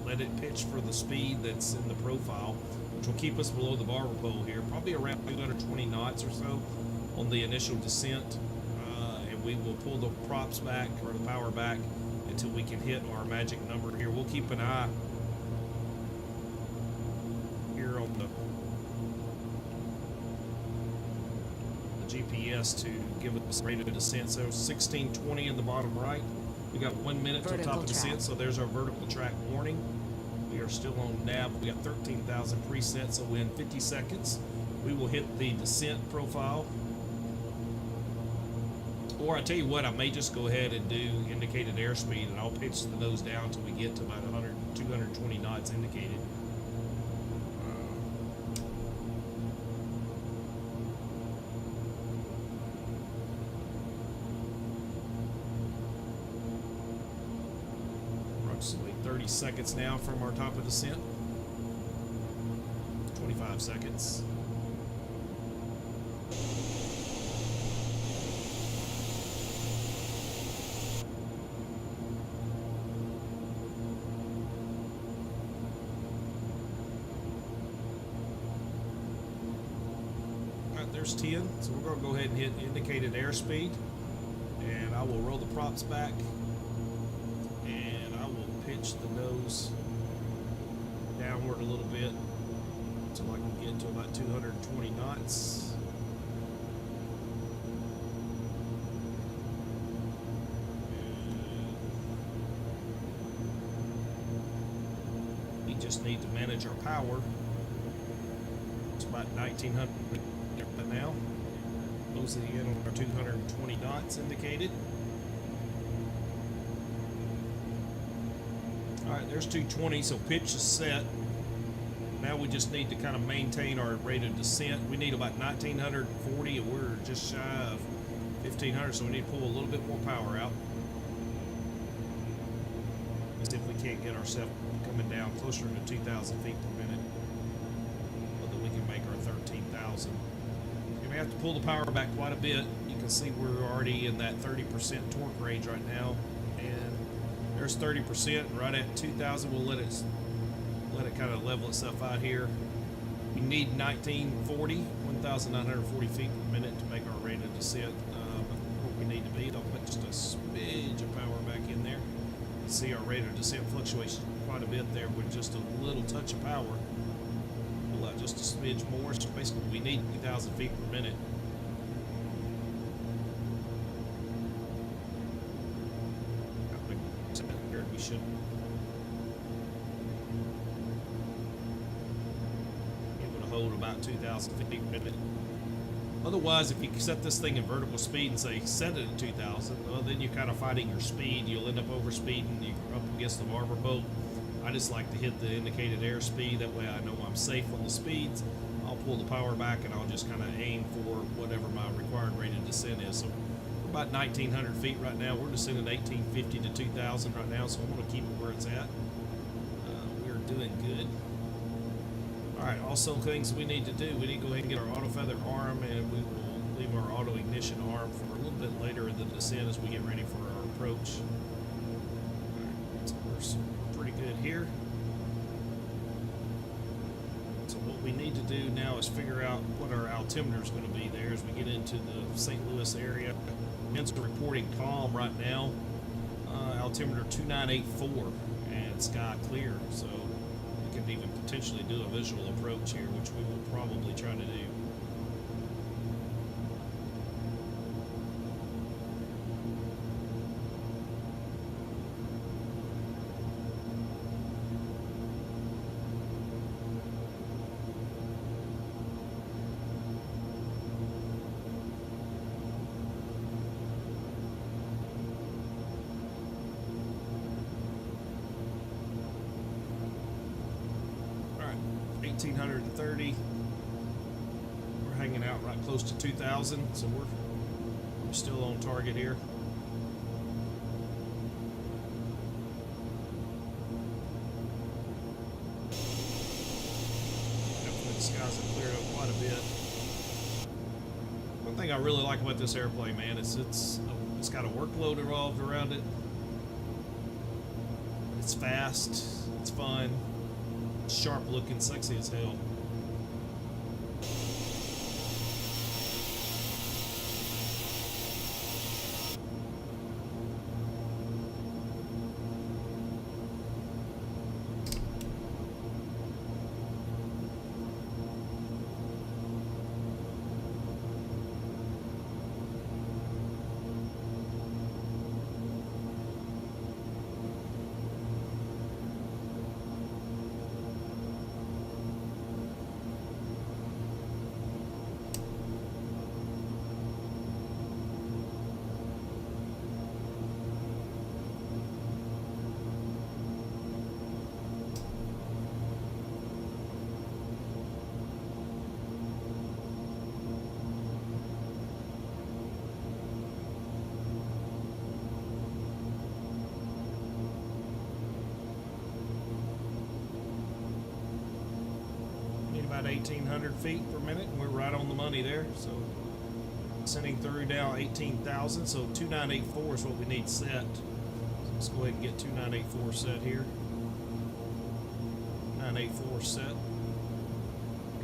S1: let it pitch for the speed that's in the profile, which will keep us below the barber pole here, probably around 220 knots or so on the initial descent, and we will pull the props back or the power back until we can hit our magic number here. We'll keep an eye here on the GPS to give us rate of descent. So 1620 in the bottom right. We got 1 minute to
S2: Vertical
S1: top of descent,
S2: track.
S1: so there's our vertical track warning. We are still on nav. We got 13,000 preset, so in 50 seconds we will hit the descent profile. Or I tell you what, I may just go ahead and do indicated airspeed, and I'll pitch the nose down until we get to about 220 knots indicated. Approximately 30 seconds now from our top of descent. 25 seconds. There's 10, so we're going to go ahead and hit indicated airspeed, and I will roll the props back, and I will pitch the nose downward a little bit until I can get to about 220 knots. And we just need to manage our power. It's about 1900 now. Closing in on our 220 knots indicated. Alright, there's 220, so pitch is set. Now we just need to kind of maintain our rate of descent. We need about 1,940, and we're just shy of 1,500, so we need to pull a little bit more power out. As if we can't get ourselves coming down closer to 2,000 feet per minute, so that we can make our 13,000. We have to pull the power back quite a bit. You can see we're already in that 30% torque range right now, and there's 30%. Right at 2,000, we'll let it kind of level itself out here. We need 1,940 feet per minute to make our rate of descent where we need to be. I'll put just a smidge of power back in there. You see our rate of descent fluctuates quite a bit there with just a little touch of power. Pull out just a smidge more. So basically, we need 2,000 feet per minute. We should. Able to hold about 2,000 feet per minute. Otherwise, if you set this thing in vertical speed and say set it at 2,000, well, then you're kind of fighting your speed. You'll end up overspeeding. You're up against the barber boat. I just like to hit the indicated airspeed. That way I know I'm safe on the speeds. I'll pull the power back and I'll just kind of aim for whatever my required rate of descent is. So we're about 1,900 feet right now. We're descending 1,850 to 2,000 right now, so I'm going to keep it where it's at. We're doing good. Alright, also things we need to do. We need to go ahead and get our auto feather arm, and we will leave our auto ignition arm for a little bit later in the descent as we get ready for our approach. Alright, so we're pretty good here. So what we need to do now is figure out what our altimeter is going to be there as we get into the St. Louis area. Winds are reporting calm right now. Altimeter 2984 and sky clear, so we can even potentially do a visual approach here, which we will probably try to do. All right, 1,830. We're hanging out right close to 2,000, so we're still on target here. Hopefully the skies have cleared up quite a bit. One thing I really like about this airplane, man, is it's got a workload involved around it. It's fast, it's fun, sharp looking, sexy as hell. About 1,800 feet per minute, and we're right on the money there. So sending through now 18,000, so 2984 is what we need set. So let's go ahead and get 2984 set here. 984 set.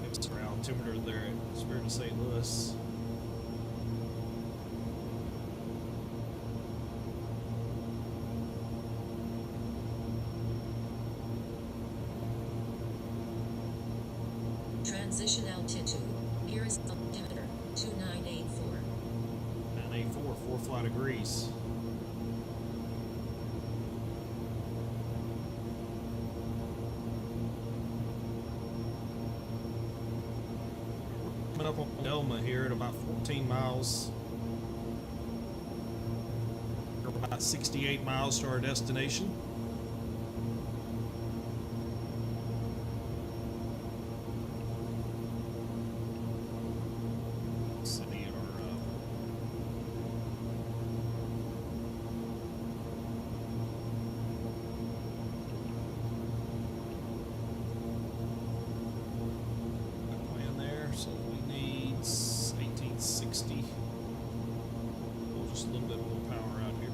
S1: Gives our altimeter there at Spirit of St. Louis.
S7: Transition altitude. Here is the altimeter. 2984.
S1: 984, 4 flight degrees. Coming up on Elma here at about 14 miles. We're about 68 miles to our destination. So we need 1860. Pull just a little bit more power out here.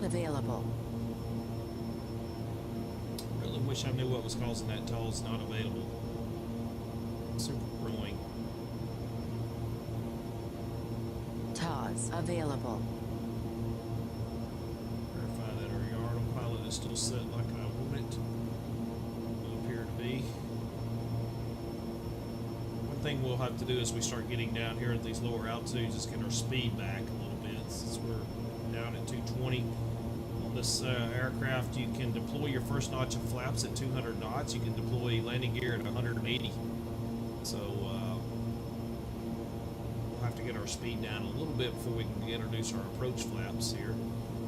S2: not available.
S1: Really wish I knew what was causing that TAWS not available. Super annoying.
S2: TAWS available.
S1: Verify that our autopilot is still set like I want it to appear to be. One thing we'll have to do as we start getting down here at these lower altitudes is get our speed back a little bit, since we're down at 220. On this aircraft, you can deploy your first notch of flaps at 200 knots. You can deploy landing gear at 180. So we'll have to get our speed down a little bit before we can introduce our approach flaps here.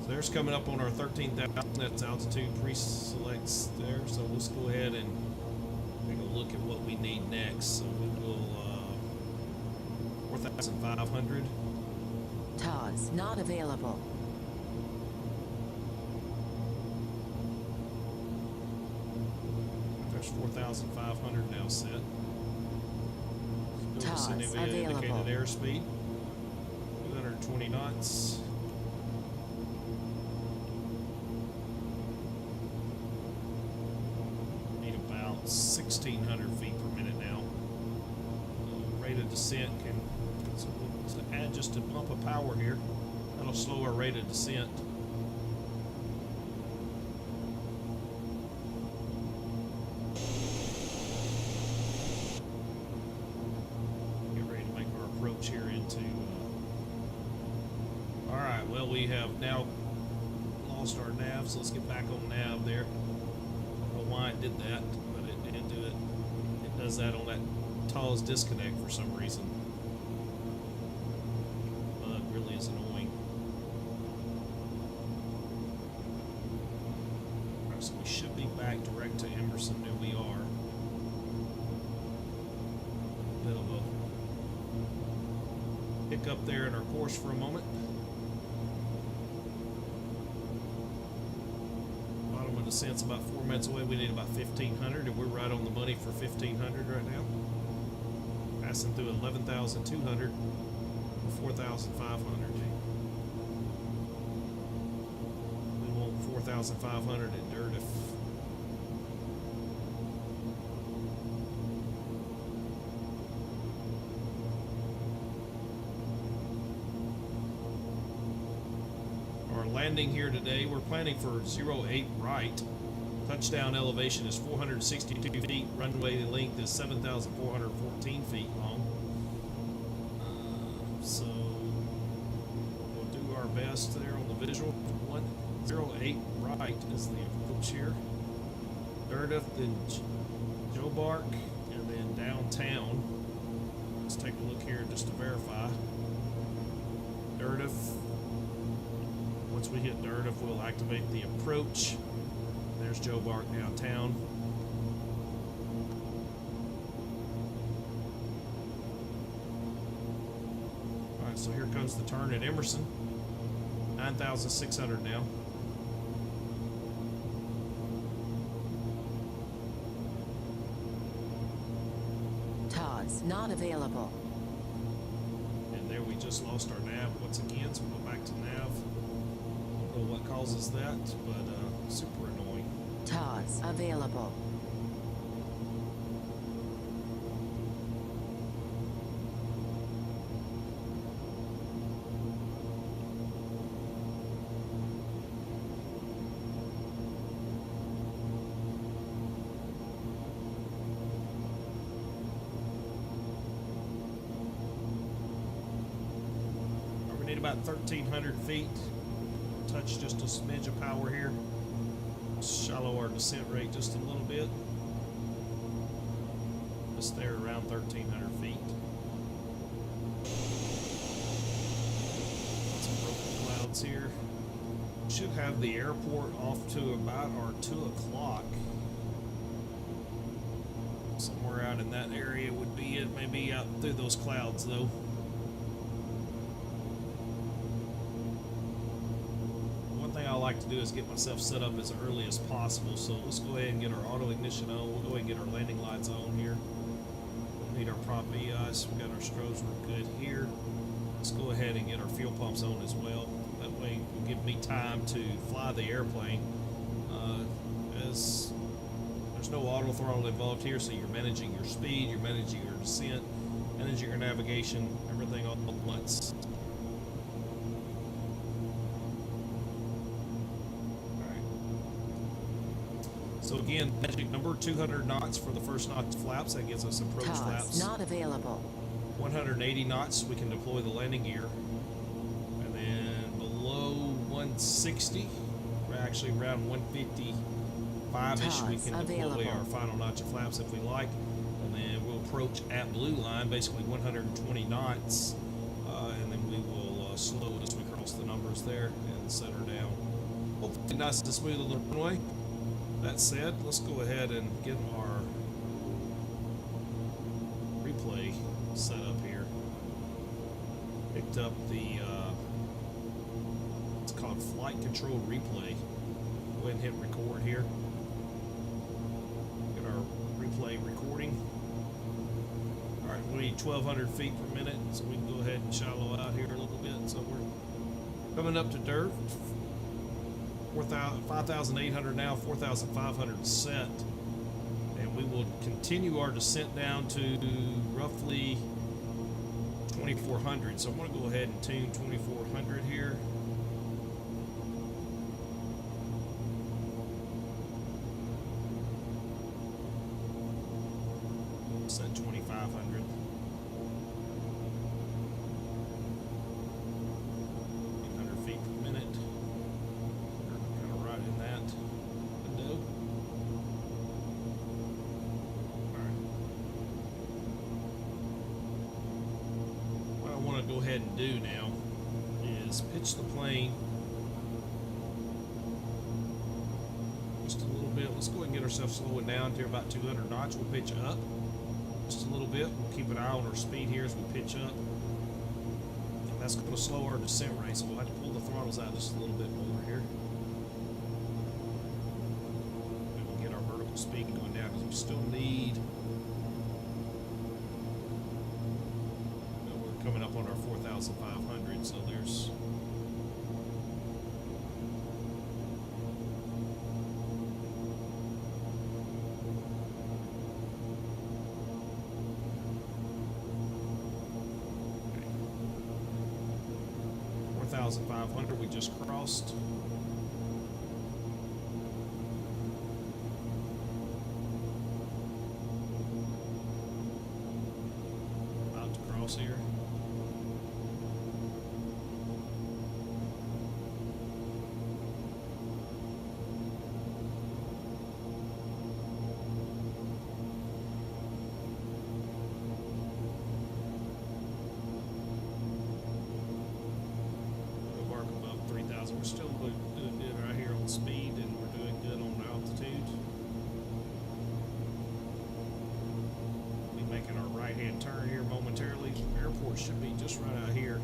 S1: So there's coming up on our 13,000, that's altitude pre-selects there. So let's go ahead and take a look at what we need next. So we will 4,500.
S2: TAWS not available.
S1: There's 4,500 now set.
S2: TAWS
S1: Indicated
S2: available.
S1: airspeed, 220 knots. Need about 1,600 feet per minute now. Rate of descent can, so we'll add just a bump of power here. That'll slow our rate of descent. Here into all right, well, we have now lost our nav, so let's get back on nav there. I don't know why it did that, but it did do it. It does that on that TAWS disconnect for some reason. Bug really is annoying. All right, so we should be back direct to Emerson. There we are. Bit of a pick up there in our course for a moment. Bottom of descent's about 4 minutes away. We need about 1,500, and we're right on the money for 1,500 right now. Passing through 11,200 for 4,500. We want 4,500 at Durdif. Landing here today, we're planning for 08 right. Touchdown elevation is 462 feet. Runway length is 7,414 feet long. So we'll do our best there on the visual. 108 right is the approach here. Durdif, then Jobark, and then downtown. Let's take a look here just to verify. Durdif. Once we hit Durdif, we'll activate the approach. There's Jobark downtown. All right, so here comes the turn at Emerson. 9,600 now.
S2: TAWS not available.
S1: And there we just lost our nav once again, so we'll go back to nav. Don't know what causes that, but super annoying.
S2: TAWS available. We need about 1,300 feet. Touch just a smidge of power here. Shallow our descent rate just a little bit. Just there around 1,300 feet. Some broken clouds here. Should have the airport off to about our 2 o'clock. Somewhere out in that area would be it. Maybe out through those clouds though. I like to do is get myself set up as early as possible. So let's go ahead and get our auto ignition on. We'll go ahead and get our landing lights on here. We'll need our prop EIs. We've got our strobes. We're good here. Let's go ahead and get our fuel pumps on as well. That way it will give me time to fly the airplane. As there's no auto throttle involved here, so you're managing your speed, you're managing your descent, managing your navigation, everything all at once. So again, magic number 200 knots for the first knots flaps. That gives us approach
S8: TOS
S2: flaps.
S8: not available.
S2: 180 knots, we can deploy the landing gear. And then below 160, we're actually around 155-ish, we
S8: TOS
S2: can deploy
S8: available.
S2: our final notch of flaps if we like. And then we'll approach at blue line, basically 120 knots. And then we will slow as we cross the numbers there and set her down. Hopefully nice and smooth on the runway. That said, let's go ahead and get our replay set up here. Picked up the, it's called flight control replay. Go ahead and hit record here. Get our replay recording. All right, we need 1,200 feet per minute, so we can go ahead and shallow out here a little bit. So we're coming up to dirt. 5,800 now, 4,500 set, and we will continue our descent down to roughly 2,400. So I'm going to go ahead and tune 2,400 here. Set 2,500. 800 feet per minute. Go ahead and do now is pitch the plane just a little bit. Let's go ahead and get ourselves slowing down to about 200 knots. We'll pitch up just a little bit. We'll keep an eye on our speed here as we pitch up. And that's going to slow our descent rate, so we'll have to pull the throttles out just a little bit more here. And we'll get our vertical speed going down because we still need. Coming up on our 4,500, so there's okay. 4,500 we just crossed. About to cross here. We're still doing good right here on speed, and we're doing good on altitude. We'll be making our right-hand turn here momentarily. Airport should be just right out here.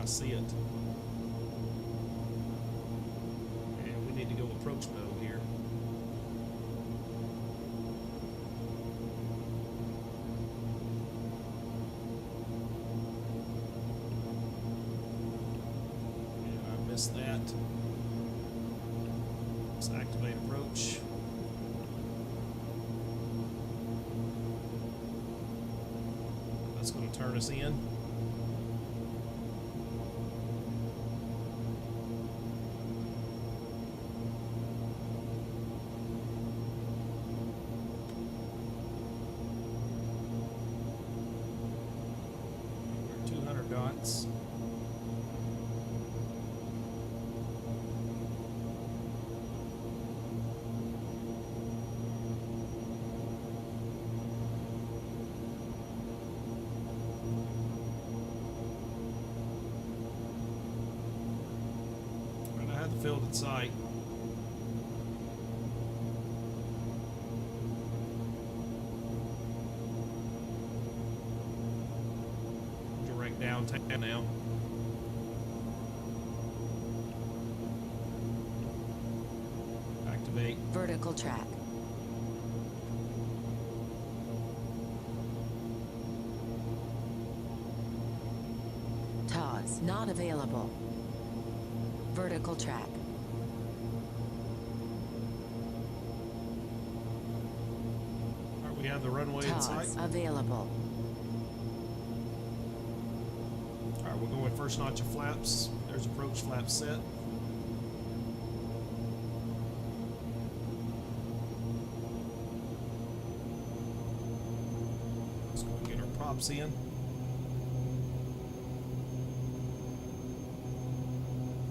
S2: I see it. And we need to go approach mode here. That. Let's activate approach. That's going to turn us in. We're 200 knots. Fielded site. Direct downtown now. Activate.
S8: Vertical track. TOS
S7: Not available. Vertical track.
S2: All right, we have the runway in sight.
S7: Toss available.
S2: All right, we're going first notch of flaps. There's approach flap set. Let's go and get our props in.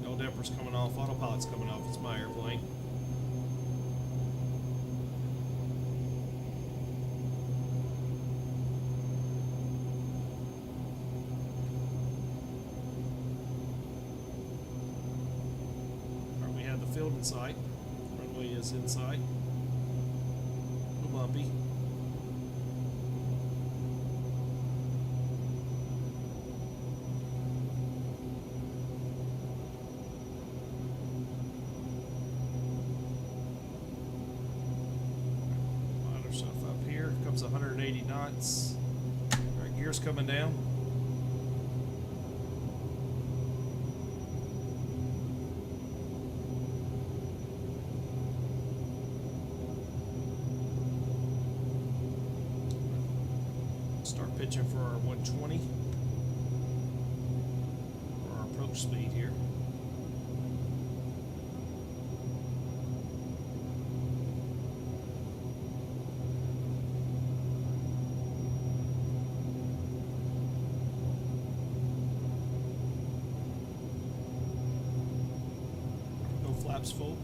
S2: No dampers coming off, autopilot's coming off. It's my airplane. Field in sight. Runway is in sight. A little bumpy. A lot of stuff up here. Comes 180 knots. All right, gears coming down. Start pitching for our 120 for our approach speed here. No flaps full.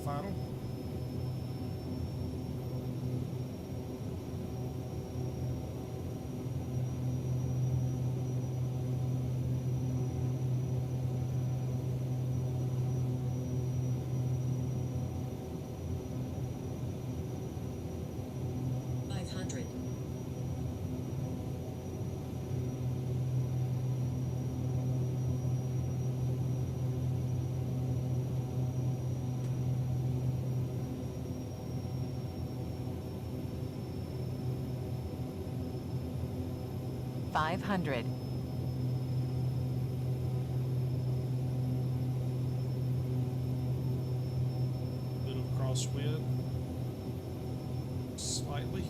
S2: Final.
S8: $500.
S2: Bit of crosswind, slightly.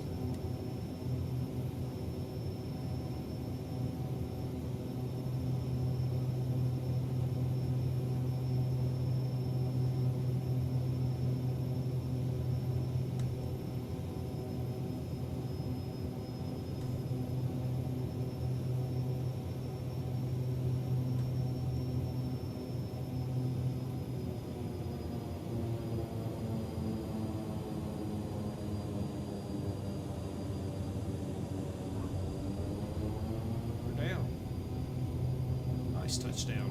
S2: Touchdown.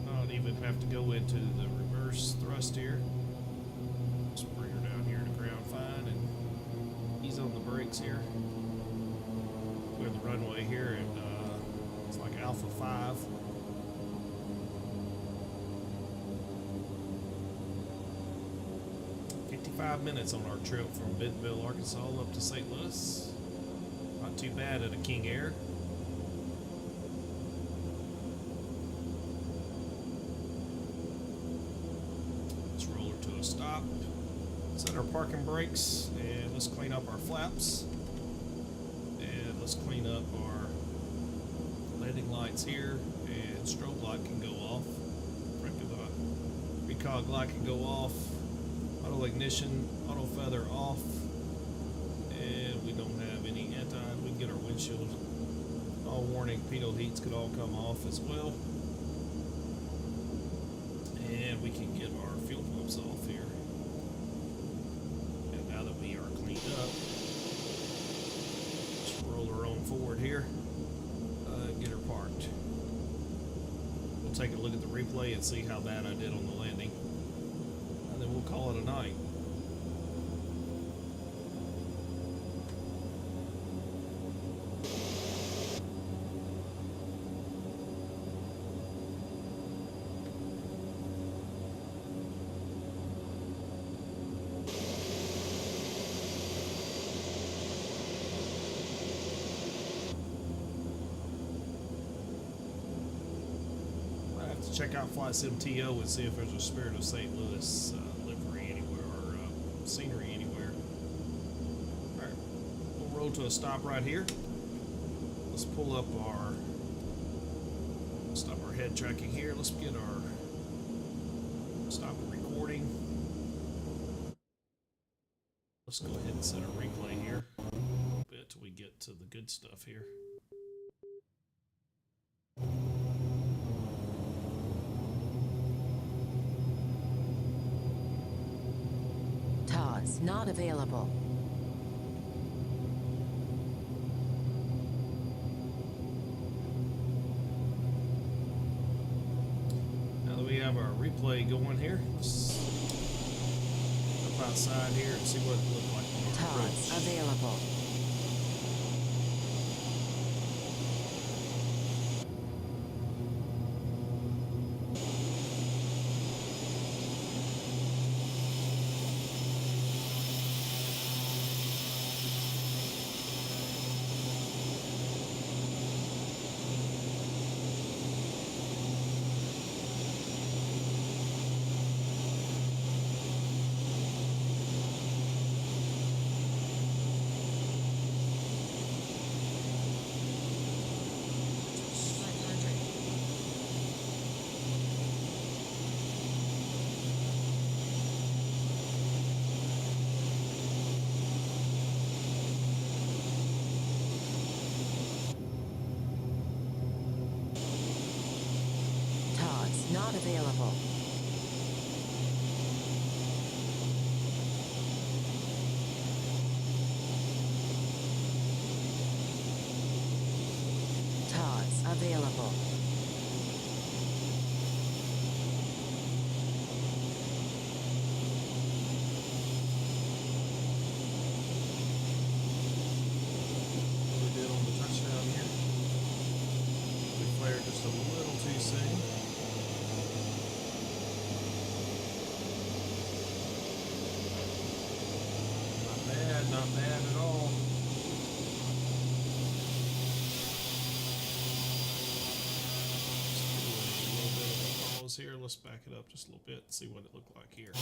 S2: I don't even have to go into the reverse thrust here. Just bring her down here to ground fine and ease on the brakes here. We're the runway here and it's like Alpha 5. Minutes on our trip from Bentonville, Arkansas up to St. Louis. Not too bad at a King Air. Let's roll her to a stop. Set our parking brakes and let's clean up our flaps. And let's clean up our landing lights here, and strobe light can go off. Recog light can go off. Auto ignition, auto feather off, And we don't have any anti. We can get our windshield. All warning, pitot heats could all come off as well. And we can get our fuel pumps off here. And now that we are cleaned up, let's roll her on forward here. Get her parked. We'll take a look at the replay and see how bad I did on the landing. And then we'll call it a night. Check out Flight Sim TO and see if there's a Spirit of St. Louis livery anywhere or scenery anywhere. Alright, we'll roll to a stop right here. Let's pull up our, stop our head tracking here. Let's get our, stop the recording. Let's go ahead and set our replay here a little bit till we get to the good stuff here.
S8: TOS not available.
S2: Now that we have our replay going here, let's step outside here and see what it looked like on our
S8: TOS
S2: approach.
S8: available. TOS not available. TOS available.
S2: What we did on the touchdown here. We flared just a little too soon. Not bad at all. Let's do a little bit of a pause here. Let's back it up just a little bit and see what it looked like here.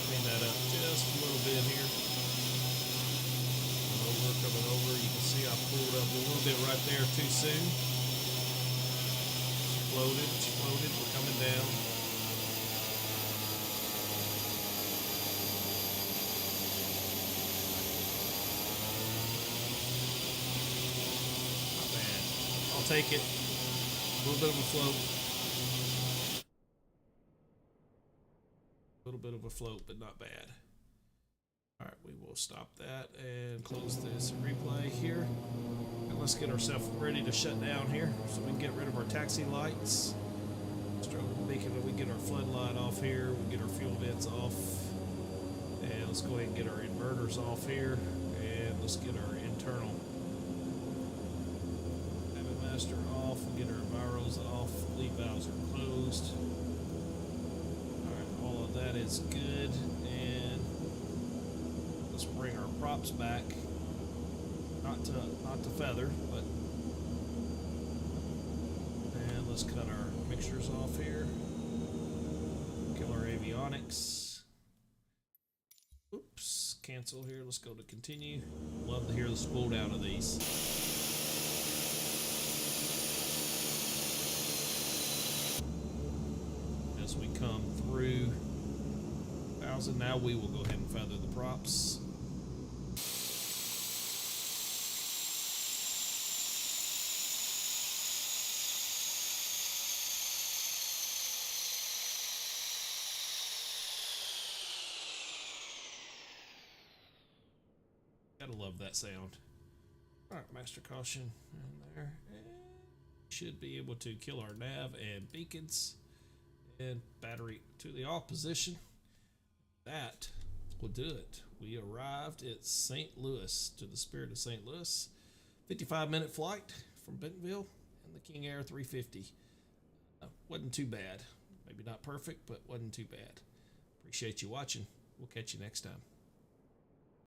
S2: Clean that up just a little bit here. Coming over, you can see I pulled up a little bit right there too soon. Exploded, we're coming down. Not bad. I'll take it. A little bit of a float. A little bit of a float, but not bad. Alright, we will stop that and close this replay here. And let's get ourselves ready to shut down here so we can get rid of our taxi lights. Strobe beacon, we get our floodlight off here, we get our fuel vents off. And let's go ahead and get our inverters off here. And let's get our internal cabin master off, get our enviros off, lead valves are closed. Alright, all of that is good. And let's bring our props back, not to feather, but, and let's cut our mixtures off here, kill our avionics. Oops, cancel here. Let's go to continue. Love to hear the spool down of these. As we come through 1,000, now we will go ahead and feather the props. Gotta love that sound. Alright, master caution in there. And should be able to kill our nav and beacons. And battery to the off position. That will do it. We arrived at St. Louis, to the Spirit of St. Louis. 55-minute flight from Bentonville and the King Air 350. Wasn't too bad. Maybe not perfect, but wasn't too bad. Appreciate you watching. We'll catch you next time.